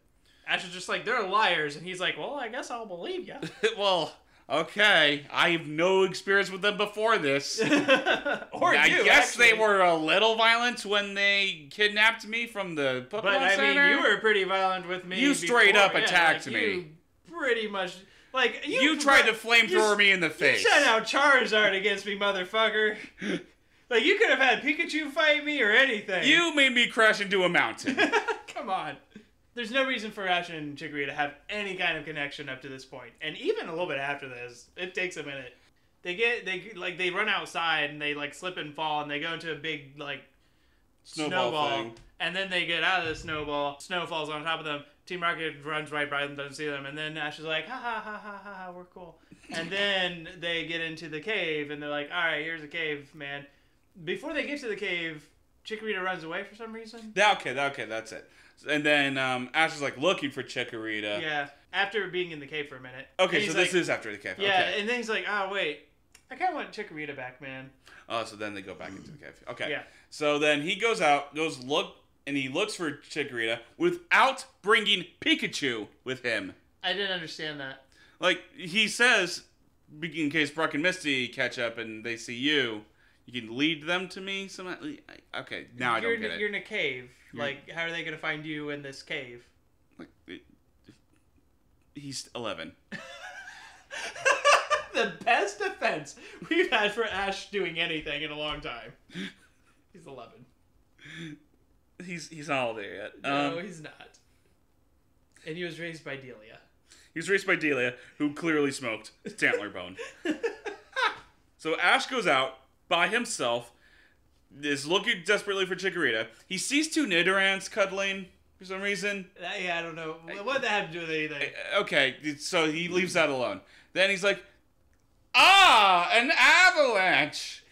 Ash is just like, they're liars. And he's like, well, I guess I'll believe you. Well... Okay, I have no experience with them before this. I guess they were a little violent when they kidnapped me from the Pokemon Center. But I mean, you were pretty violent with me. You straight up attacked me. You pretty much, like you tried to flamethrower me in the face. You sent out Charizard against me, motherfucker. Like, you could have had Pikachu fight me or anything. You made me crash into a mountain. Come on. There's no reason for Ash and Chikorita to have any kind of connection up to this point. And even a little bit after this, it takes a minute. They run outside and they, like, slip and fall and they go into a big, like, snowball thing. And then they get out of the snowball. Snow falls on top of them. Team Rocket runs right by them, doesn't see them. And then Ash is like, ha ha ha ha ha, we're cool. And then they get into the cave and they're like, all right, here's a cave, man. Before they get to the cave, Chikorita runs away for some reason. Okay, that's it. And then Ash is like looking for Chikorita. Yeah, after being in the cave for a minute. Okay, so this is after the cave. Yeah, okay. And then he's like, oh, wait. I kind of want Chikorita back, man. Oh, so then they go back into the cave. Okay. Yeah. So then he goes out, and he looks for Chikorita without bringing Pikachu with him. I didn't understand that. Like, he says, in case Brock and Misty catch up and they see you, you can lead them to me? Okay, now I don't get it. You're in a cave. Like, how are they going to find you in this cave? Like, he's 11. The best defense we've had for Ash doing anything in a long time. He's 11. He's not all there yet. No, he's not. And he was raised by Delia. He was raised by Delia, who clearly smoked Stantler bone. So Ash goes out by himself, is looking desperately for Chikorita. He sees two Nidorans cuddling for some reason. Yeah, I don't know. What that have to do with anything? Okay, so he leaves that alone. Then he's like, an avalanche!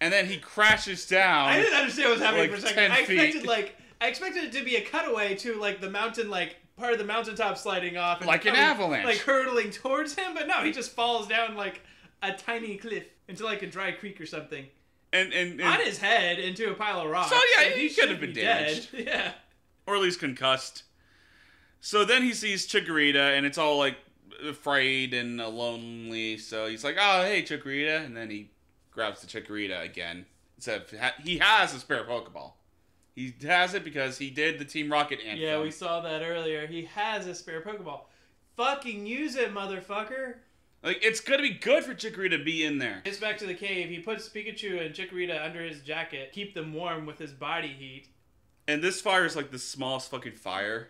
And then he crashes down. I didn't understand what was happening like for a second. 10 I expected it to be a cutaway to like the mountain, like part of the mountaintop sliding off, and like an avalanche, like hurtling towards him. But no, he just falls down like a tiny cliff into like a dry creek or something. And on his head into a pile of rocks. So yeah, like, he could have been damaged. Dead. Yeah, or at least concussed. So then he sees Chikorita, and it's all like afraid and lonely. So he's like, "Oh, hey, Chikorita," and then he grabs the Chikorita again. Except he has a spare Pokeball. He has it because he did the Team Rocket anthem. Yeah, we saw that earlier. He has a spare Pokeball. Fucking use it, motherfucker. Like, it's gonna be good for Chikorita to be in there. Gets back to the cave. He puts Pikachu and Chikorita under his jacket, keep them warm with his body heat. And this fire is like the smallest fucking fire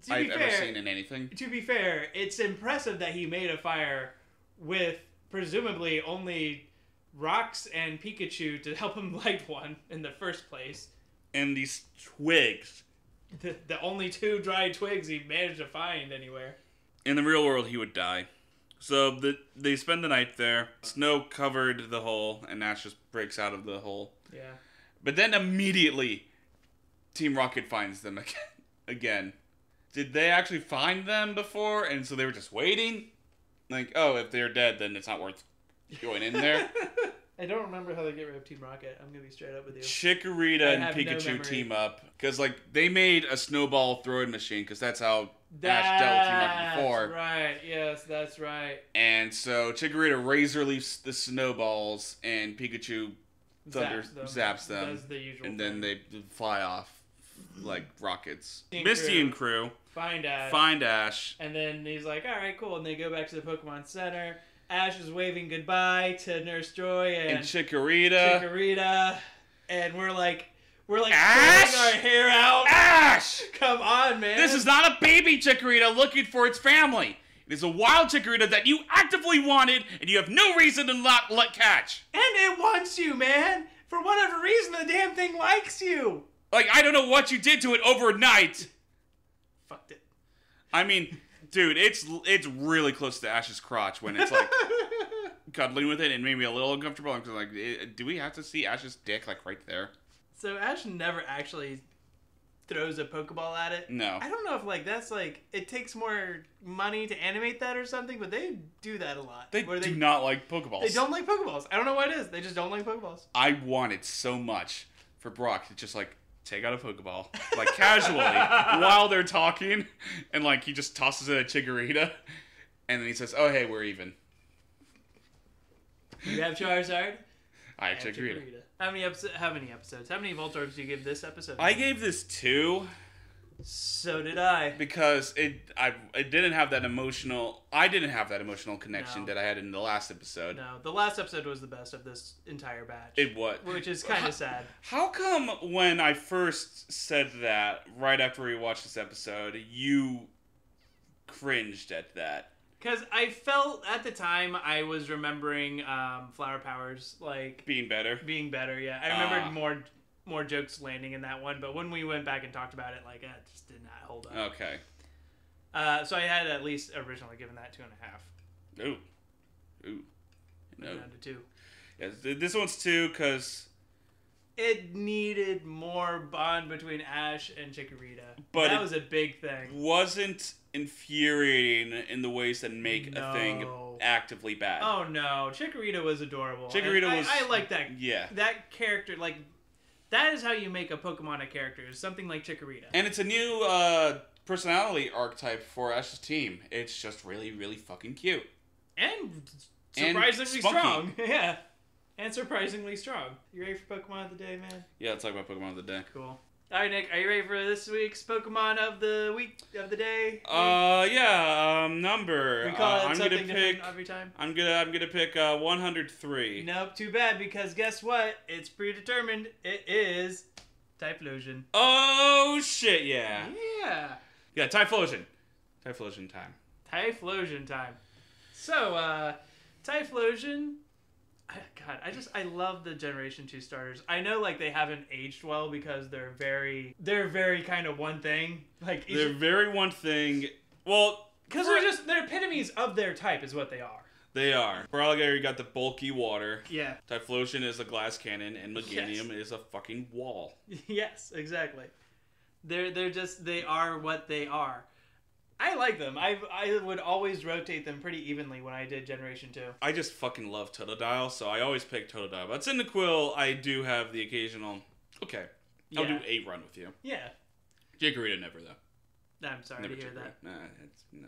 I've ever seen in anything. To be fair, it's impressive that he made a fire with presumably only rocks and Pikachu to help him light one in the first place. And these twigs. The only 2 dry twigs he managed to find anywhere. In the real world, he would die. So they spend the night there. Snow covered the hole, and Ash just breaks out of the hole. Yeah. But then immediately, Team Rocket finds them again. Did they actually find them before? And so they were just waiting? Like, oh, if they're dead, then it's not worth going in there. I don't remember how they get rid of Team Rocket. I'm going to be straight up with you. Chikorita and Pikachu team up. Because, like, they made a snowball throwing machine, because that's how Ash dealt with Team Rocket before. That's right. Yes, that's right. And so Chikorita razor leafs the snowballs, and Pikachu zaps them. Does the usual and thing. then they fly off like rockets. And Misty and crew find Ash. And then he's like, all right, cool. And they go back to the Pokemon Center. Ash is waving goodbye to Nurse Joy and Chikorita. And we're like Ash! pulling our hair out. Ash! Come on, man. This is not a baby Chikorita looking for its family. It is a wild Chikorita that you actively wanted, and you have no reason to not let catch. And it wants you, man. For whatever reason, the damn thing likes you. Like, I don't know what you did to it overnight. Fucked it. I mean, dude, it's really close to Ash's crotch when it's like cuddling with it and made me a little uncomfortable. I'm just like, do we have to see Ash's dick like right there? So Ash never actually throws a Pokeball at it. No. I don't know if like that's like it takes more money to animate that or something, but they do that a lot. They do not like Pokeballs. They don't like Pokeballs. I don't know what it is. They just don't like Pokeballs. I wanted so much for Brock to just like take out a Pokeball, like casually, while they're talking, and like he just tosses it at Chikorita, and then he says, "Oh hey, we're even." You have Charizard. I have Chikorita. How many episodes? How many Voltorbs do you give this episode? I gave this 2. So did I. Because I didn't have that emotional. I didn't have that emotional connection No. that I had in the last episode. No, the last episode was the best of this entire batch. It was. Which is kind of sad. How come when I first said that, right after we watched this episode, you cringed at that? Because I felt at the time I was remembering Flower Powers like Being better. Yeah, I remembered more jokes landing in that one, but when we went back and talked about it, like it just did not hold up. Okay. So I had at least originally given that 2.5. Ooh. No. Down to 2. Yeah, this one's 2 because it needed more bond between Ash and Chikorita. But that was a big thing. Wasn't infuriating in the ways that make a thing actively bad. Oh no, Chikorita was adorable. Chikorita was. I like that. Yeah. That character, like, that is how you make a Pokemon a character. Is something like Chikorita. And it's a new personality archetype for Ash's team. It's just really, really fucking cute. And surprisingly spunky. strong. Yeah. And surprisingly strong. You ready for Pokemon of the day, man? Yeah, let's talk about Pokemon of the day. Cool. All right, Nick, are you ready for this week's Pokemon of the week, of the day? Number. We call it I'm something gonna different pick, every time? I'm gonna pick 103. Nope, too bad, because guess what? It's predetermined. It is Typhlosion. Oh, shit, yeah. Yeah. Yeah, Typhlosion. Typhlosion time. Typhlosion time. So, Typhlosion... God, I love the Generation 2 starters. I know like they haven't aged well because they're very kind of one thing. Like they're very one thing. Well, because they're epitomes of their type is what they are. They are. For Alligator, you got the bulky water. Yeah. Typhlosion is a glass cannon, and Meganium is a fucking wall. Yes, exactly. They are what they are. I like them. I would always rotate them pretty evenly when I did Generation 2. I just fucking love Totodile, so I always pick Totodile. But Cyndaquil, I do have the occasional, okay, I'll do a run with you. Yeah. Chikorita never, though. I'm sorry to hear that. No.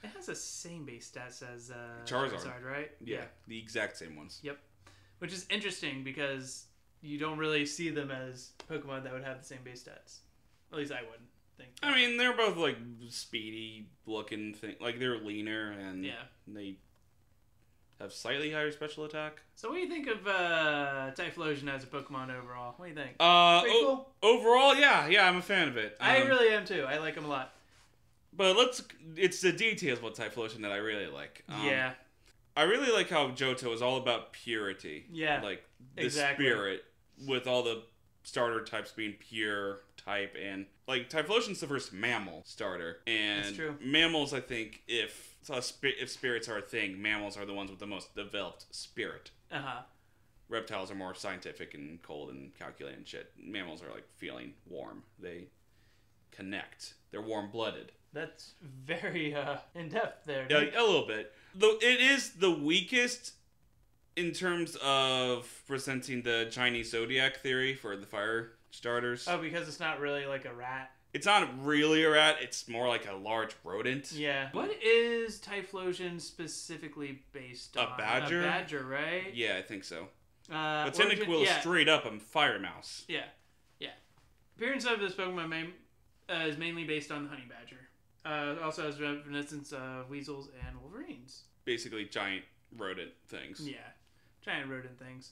It has the same base stats as Charizard, right? Yeah, the exact same ones. Yep. Which is interesting because you don't really see them as Pokemon that would have the same base stats. At least I wouldn't think. I mean, they're both like speedy looking thing. Like they're leaner and they have slightly higher special attack. So what do you think of Typhlosion as a Pokemon overall? What do you think? Pretty cool? Overall, yeah, I'm a fan of it. I really am too. I like them a lot. But it's the details about Typhlosion that I really like. Yeah. I really like how Johto is all about purity. Yeah. Like the spirit with all the starter types being pure type, and like Typhlosion's the first mammal starter. And that's true. Mammals, I think, if spirits are a thing, mammals are the ones with the most developed spirit. Uh-huh. Reptiles are more scientific and cold and calculating and shit. Mammals are like feeling warm. They connect. They're warm-blooded. That's very in-depth there. Yeah, a little bit. Though it is the weakest in terms of presenting the Chinese zodiac theory for the fire starters. Oh, because it's not really like a rat. It's not really a rat. It's more like a large rodent. Yeah. What is Typhlosion specifically based on? A badger? A badger, right? Yeah, I think so. But Cyndaquil is straight up a fire mouse. Yeah. Appearance of this Pokemon is mainly based on the honey badger. Also has reminiscence of weasels and wolverines. Basically giant rodent things. Yeah. Giant rodent things.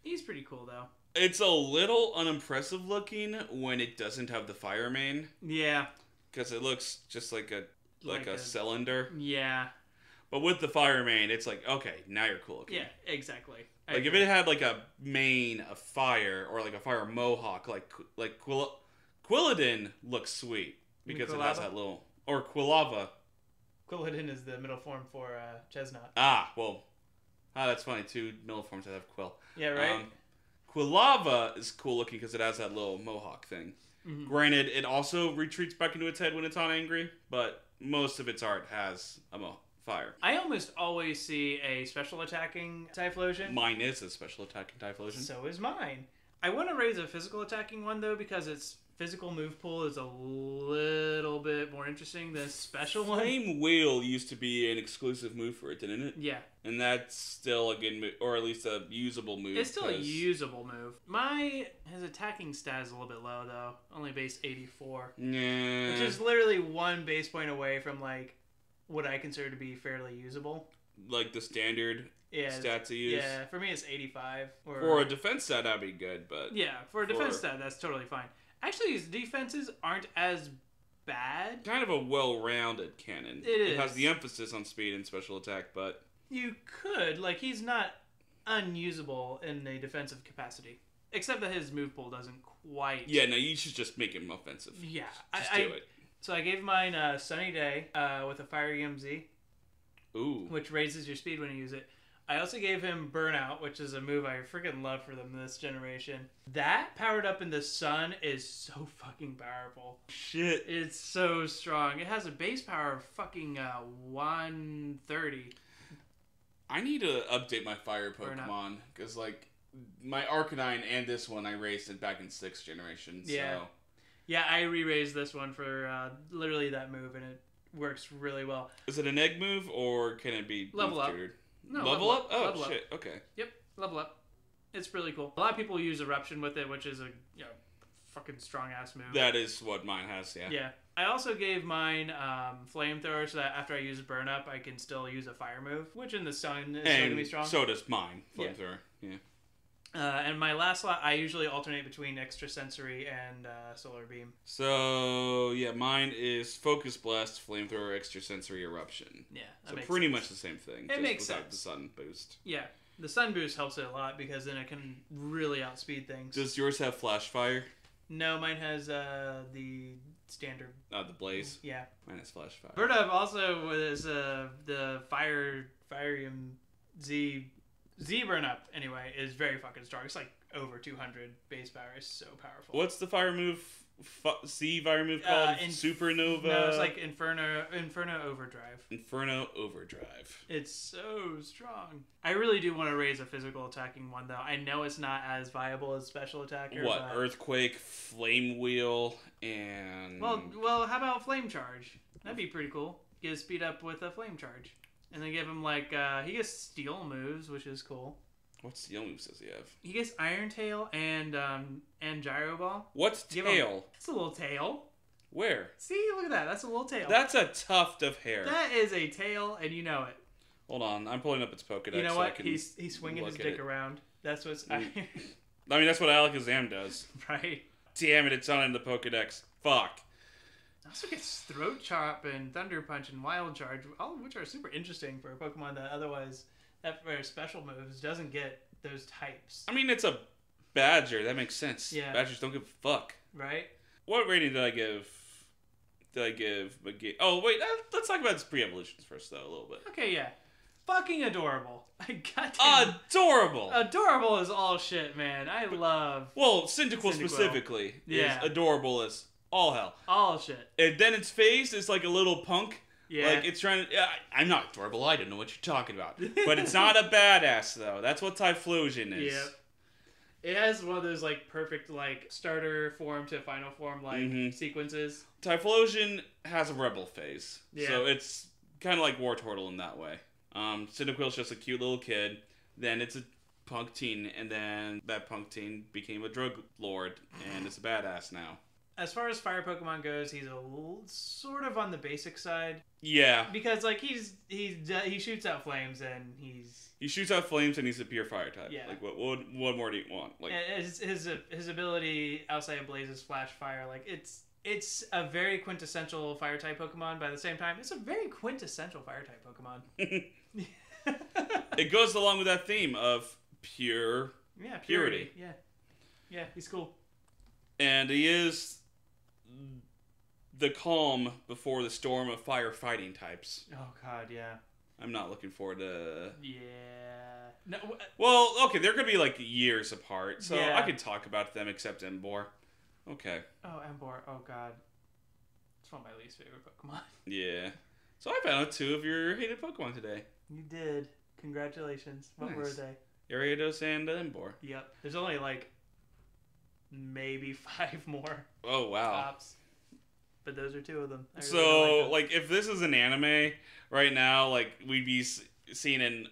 He's pretty cool, though. It's a little unimpressive looking when it doesn't have the fire mane. Yeah. Because it looks just like a cylinder. Yeah. But with the fire mane, it's like, okay, now you're cool looking. Yeah, exactly. Like if it had like a mane of fire or like a fire mohawk, like Quilladin looks sweet because it has that little, or Quilava. Quilladin is the middle form for Chestnut. That's funny. Two middle forms that have Quill. Yeah, right. Quilava is cool looking because it has that little mohawk thing. Mm-hmm. Granted, it also retreats back into its head when it's on angry, but most of its art has a fire. I almost always see a special attacking Typhlosion. Mine is a special attacking Typhlosion. So is mine. I want to raise a physical attacking one, though, because its physical move pool is a little bit more interesting than special one. Flame Wheel used to be an exclusive move for it, didn't it? Yeah. And that's still a good move, or at least a usable move. It's still a usable move. His attacking stat is a little bit low, though. Only base 84. Yeah. Which is literally one base point away from, like, what I consider to be fairly usable. Like the standard stats to use? Yeah, for me it's 85. For a defense stat, that'd be good, but... Yeah, for a defense stat, that's totally fine. Actually, his defenses aren't as bad. Kind of a well-rounded cannon. It has the emphasis on speed and special attack, but... You could. Like, he's not unusable in a defensive capacity. Except that his move pool doesn't quite... Yeah, no, you should just make him offensive. Yeah. Just do it. So I gave mine Sunny Day with a Fire EMZ. Ooh. Which raises your speed when you use it. I also gave him Burnout, which is a move I freaking love for them this generation. That powered up in the sun is so fucking powerful. Shit. It's so strong. It has a base power of fucking 130. I need to update my fire Pokemon, because, like, my Arcanine and this one I raised it back in 6th generation, so... Yeah, I re-raised this one for literally that move, and it works really well. Is it an egg move, or can it be level up? No, level up? Oh, level shit, up. okay. Yep, level up. It's really cool. A lot of people use Eruption with it, which is a fucking strong-ass move. That is what mine has, yeah. Yeah. I also gave mine Flamethrower, so that after I use Burn Up, I can still use a fire move, which in the sun is still going to be strong. So does mine, Flamethrower, yeah. And my last slot, I usually alternate between Extrasensory and Solar Beam. So, yeah, mine is Focus Blast, Flamethrower, Extrasensory, Eruption. Yeah, that so pretty much the same thing. It makes without sense. The sun boost. Yeah. The sun boost helps it a lot because then it can really outspeed things. Does yours have flash fire? No, mine has the standard. The blaze? Yeah. Mine has flash fire. Birdup also was the Firium Z burn up anyway is very fucking strong. It's like over 200 base power. It's so powerful. What's the fire move? Fire move called Supernova. No, it's like Inferno Overdrive. Inferno Overdrive. It's so strong. I really do want to raise a physical attacking one though. I know it's not as viable as special attacker. What? Earthquake, Flame Wheel, and well, how about Flame Charge? That'd be pretty cool. Get speed up with a Flame Charge, and then give him like he gets Steel moves, which is cool. What steel moves does he have? He gets Iron Tail and Gyro Ball. What's tail? It's a little tail. Where? See, look at that. That's a little tail. That's a tuft of hair. That is a tail, and you know it. Hold on, I'm pulling up its Pokedex. You know what? So he's swinging his dick around. That's what's. I mean, that's what Alakazam does. Right. Damn it! It's not in the Pokedex. Fuck. Also gets Throat Chop and Thunder Punch and Wild Charge, all of which are super interesting for a Pokemon that otherwise, that for special moves, doesn't get those types. I mean, it's a Badger. That makes sense. Yeah. Badgers don't give a fuck. Right? What rating did I give? Oh, wait. Let's talk about its pre-evolutions first, though, a little bit. Okay, yeah. Fucking adorable. Goddamn. Adorable. Adorable is all shit, man. I love. Well, Cyndaquil specifically is adorable as all hell. All shit. And then its face is like a little punk. Yeah. Like it's trying to. I'm not adorable. I don't know what you're talking about. But it's not a badass though. That's what Typhlosion is. Yep. It has one of those like perfect like starter form to final form like sequences. Typhlosion has a rebel phase. Yeah. So it's kind of like Wartortle in that way. Cyndaquil's just a cute little kid. Then it's a punk teen, and then that punk teen became a drug lord, and it's a badass now. As far as fire Pokemon goes, he's a little, sort of on the basic side. Yeah. Because like he shoots out flames and he shoots out flames and he's a pure fire type. Yeah. Like what more do you want? Like his ability outside of Blaze's Flash Fire, like it's a very quintessential fire type Pokemon. But at the same time, it's a very quintessential fire type Pokemon. It goes along with that theme of purity. Yeah, he's cool. And he is the calm before the storm of firefighting types. Oh god, yeah. I'm not looking forward to. Yeah. No. Well, okay, they're gonna be like years apart, so Yeah. I can talk about them except Embor. Okay. Oh, Embor. Oh god. It's one of my least favorite Pokemon. Yeah. So I found out 2 of your hated Pokemon today. You did. Congratulations. What Nice. were they? Gyarados and Embor. Yep. There's only like maybe 5 more Oh wow. tops. But those are 2 of them. I really So don't like them. like if this is an anime right now, like we'd be seeing an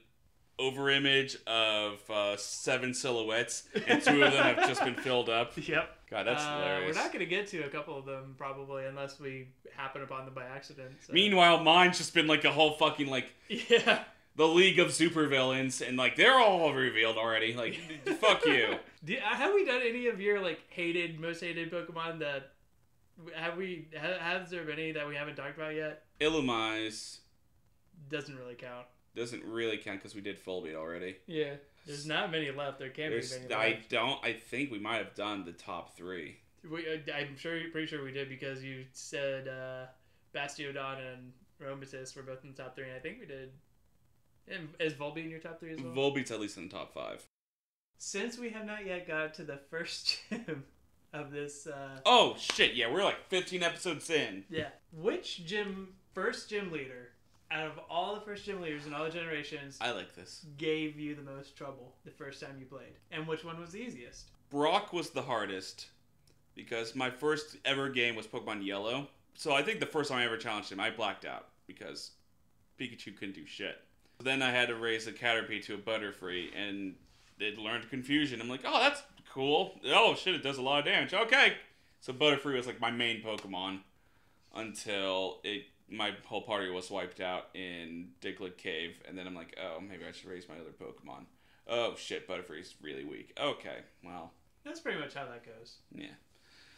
overimage of 7 silhouettes, and 2 of them have just been filled up. Yep. God, that's hilarious. We're not going to get to a couple of them probably unless we happen upon them by accident. So. Meanwhile, mine's just been like a whole fucking like Yeah. the League of Supervillains, and like they're all revealed already. Like, fuck you. Have we done any of your like most hated Pokemon that has there been any that we haven't talked about yet? Illumise Doesn't really count. doesn't really count because we did Fullbeat already. Yeah. There's not many left. There can't be many left. I think we might have done the top 3. I'm pretty sure we did because you said Bastiodon and Robotis were both in the top 3, and I think we did. And is Volbeat in your top 3 as well? Volbeat's at least in the top 5. Since we have not yet got to the first gym of this... Oh, shit, yeah, we're like 15 episodes in. Yeah. Which first gym leader, out of all the first gym leaders in all the generations... I like this. ...gave you the most trouble the first time you played? And which one was the easiest? Brock was the hardest, because my first ever game was Pokemon Yellow. So I think the first time I ever challenged him, I blacked out, because Pikachu couldn't do shit. Then I had to raise a Caterpie to a Butterfree, and it learned Confusion. I'm like, oh, that's cool. Oh, shit, it does a lot of damage. Okay. So Butterfree was like my main Pokemon until my whole party was wiped out in Diglett Cave, and then I'm like, oh, maybe I should raise my other Pokemon. Oh, shit, Butterfree's really weak. Okay, well. That's pretty much how that goes. Yeah.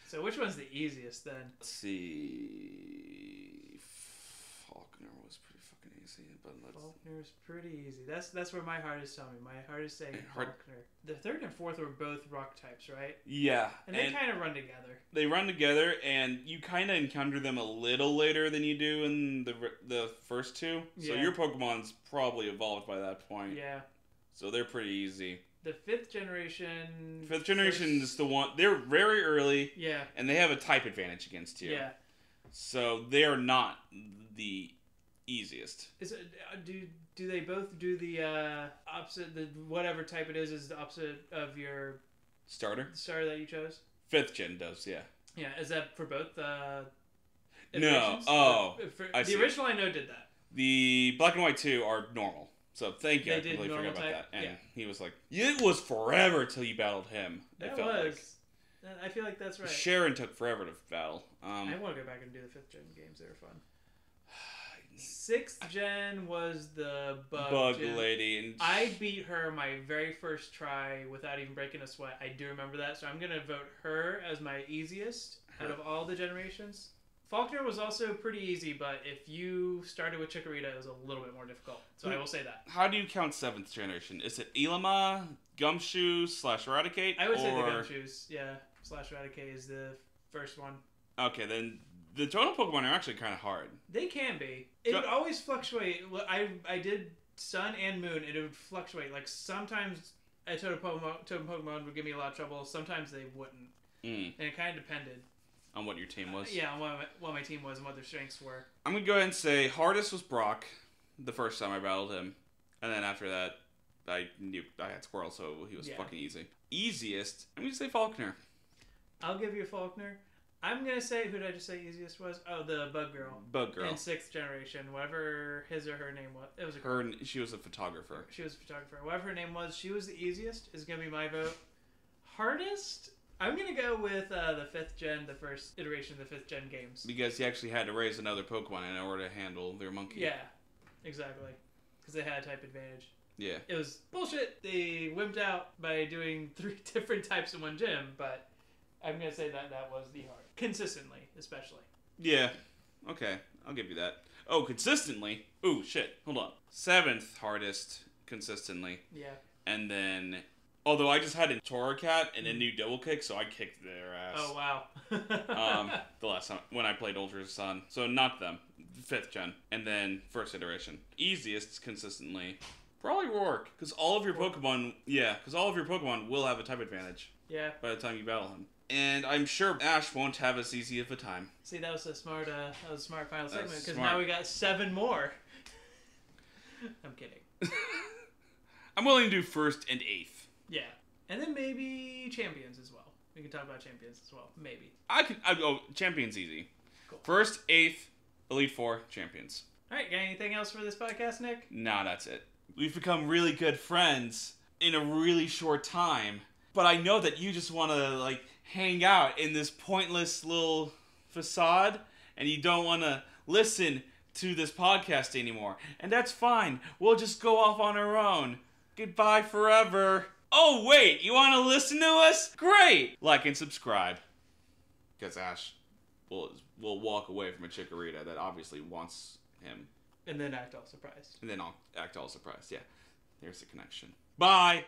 So which one's the easiest then? Let's see. Falconer was pretty fucking fucking easy, but let's... Faulkner's pretty easy. That's where my heart is telling me. My heart is saying Faulkner. The third and fourth were both rock types, right? Yeah. And they kind of run together. They run together, and you kind of encounter them a little later than you do in the first two. So your Pokemon's probably evolved by that point. Yeah. So they're pretty easy. The fifth generation... Fifth generation is the one... They're very early. Yeah. And they have a type advantage against you. Yeah. So they are not the easiest. Is it, do they both do the opposite? The whatever type it is the opposite of your starter that you chose. Fifth gen does, yeah. Yeah, is that for both? No. Oh, the original I know did that. The black and white 2 are normal. So thank you. I completely forgot about that. And he was like, it was forever till you battled him. That was. Like. I feel like that's right. Sharon took forever to battle. I want to go back and do the 5th gen games. They were fun. 6th gen was the bug lady, and I beat her my very first try without even breaking a sweat. I do remember that, so I'm gonna vote her as my easiest out of all the generations. Faulkner was also pretty easy, but if you started with Chikorita, it was a little bit more difficult. So I will say that. How do you count 7th generation? Is it Elima, Gumshoe / Eradicate? I would say the Gumshoes, yeah. / Eradicate is the first one. Okay, then the Johto Pokemon are actually kind of hard. They can be. It would always fluctuate. I did Sun and Moon, and it would fluctuate. Like, sometimes a Totem Pokemon would give me a lot of trouble. Sometimes they wouldn't. And it kind of depended. On what your team was? Yeah, on what my team was and what their strengths were. I'm going to go ahead and say hardest was Brock the first time I battled him. And then after that, I knew I had Squirrel, so he was fucking easy. Easiest, I'm going to say Faulkner. I'll give you Faulkner. I'm going to say, who did I just say easiest was? Oh, the Bug Girl. Bug Girl. In 6th generation, whatever his or her name was. It was a girl. She was a photographer. She was a photographer. Whatever her name was, she was the easiest, is going to be my vote. Hardest? I'm going to go with the 5th gen, the first iteration of the 5th gen games. Because he actually had to raise another Pokemon in order to handle their monkey. Yeah, exactly. Because they had a type advantage. Yeah. It was bullshit. They wimped out by doing 3 different types in one gym, but I'm going to say that was the hard. Consistently, especially. Yeah. Okay. I'll give you that. Oh, consistently? Ooh, shit. Hold on. 7th hardest consistently. Yeah. And then... Although I just had a Torracat and a new double kick, so I kicked their ass. Oh, wow. The last time when I played Ultra Sun. So not them. 5th gen. And then first iteration. Easiest consistently. Probably Rourke. Because all of your Pokemon... Yeah, because all of your Pokemon will have a type advantage. Yeah. By the time you battle him. And I'm sure Ash won't have as easy of a time. See, that was a smart final segment, because now we got 7 more. I'm kidding. I'm willing to do 1st and 8th. Yeah. And then maybe Champions as well. We can talk about Champions as well. Maybe. Champions easy. Cool. 1st, 8th, Elite 4, Champions. Alright, got anything else for this podcast, Nick? Nah, that's it. We've become really good friends in a really short time. But I know that you just want to, hang out in this pointless little facade, and you don't want to listen to this podcast anymore. And that's fine. We'll just go off on our own. Goodbye forever. Oh, wait, you want to listen to us? Great! Like and subscribe. Because Ash will walk away from a Chikorita that obviously wants him. And then act all surprised. And then I'll act all surprised, yeah. There's the connection. Bye!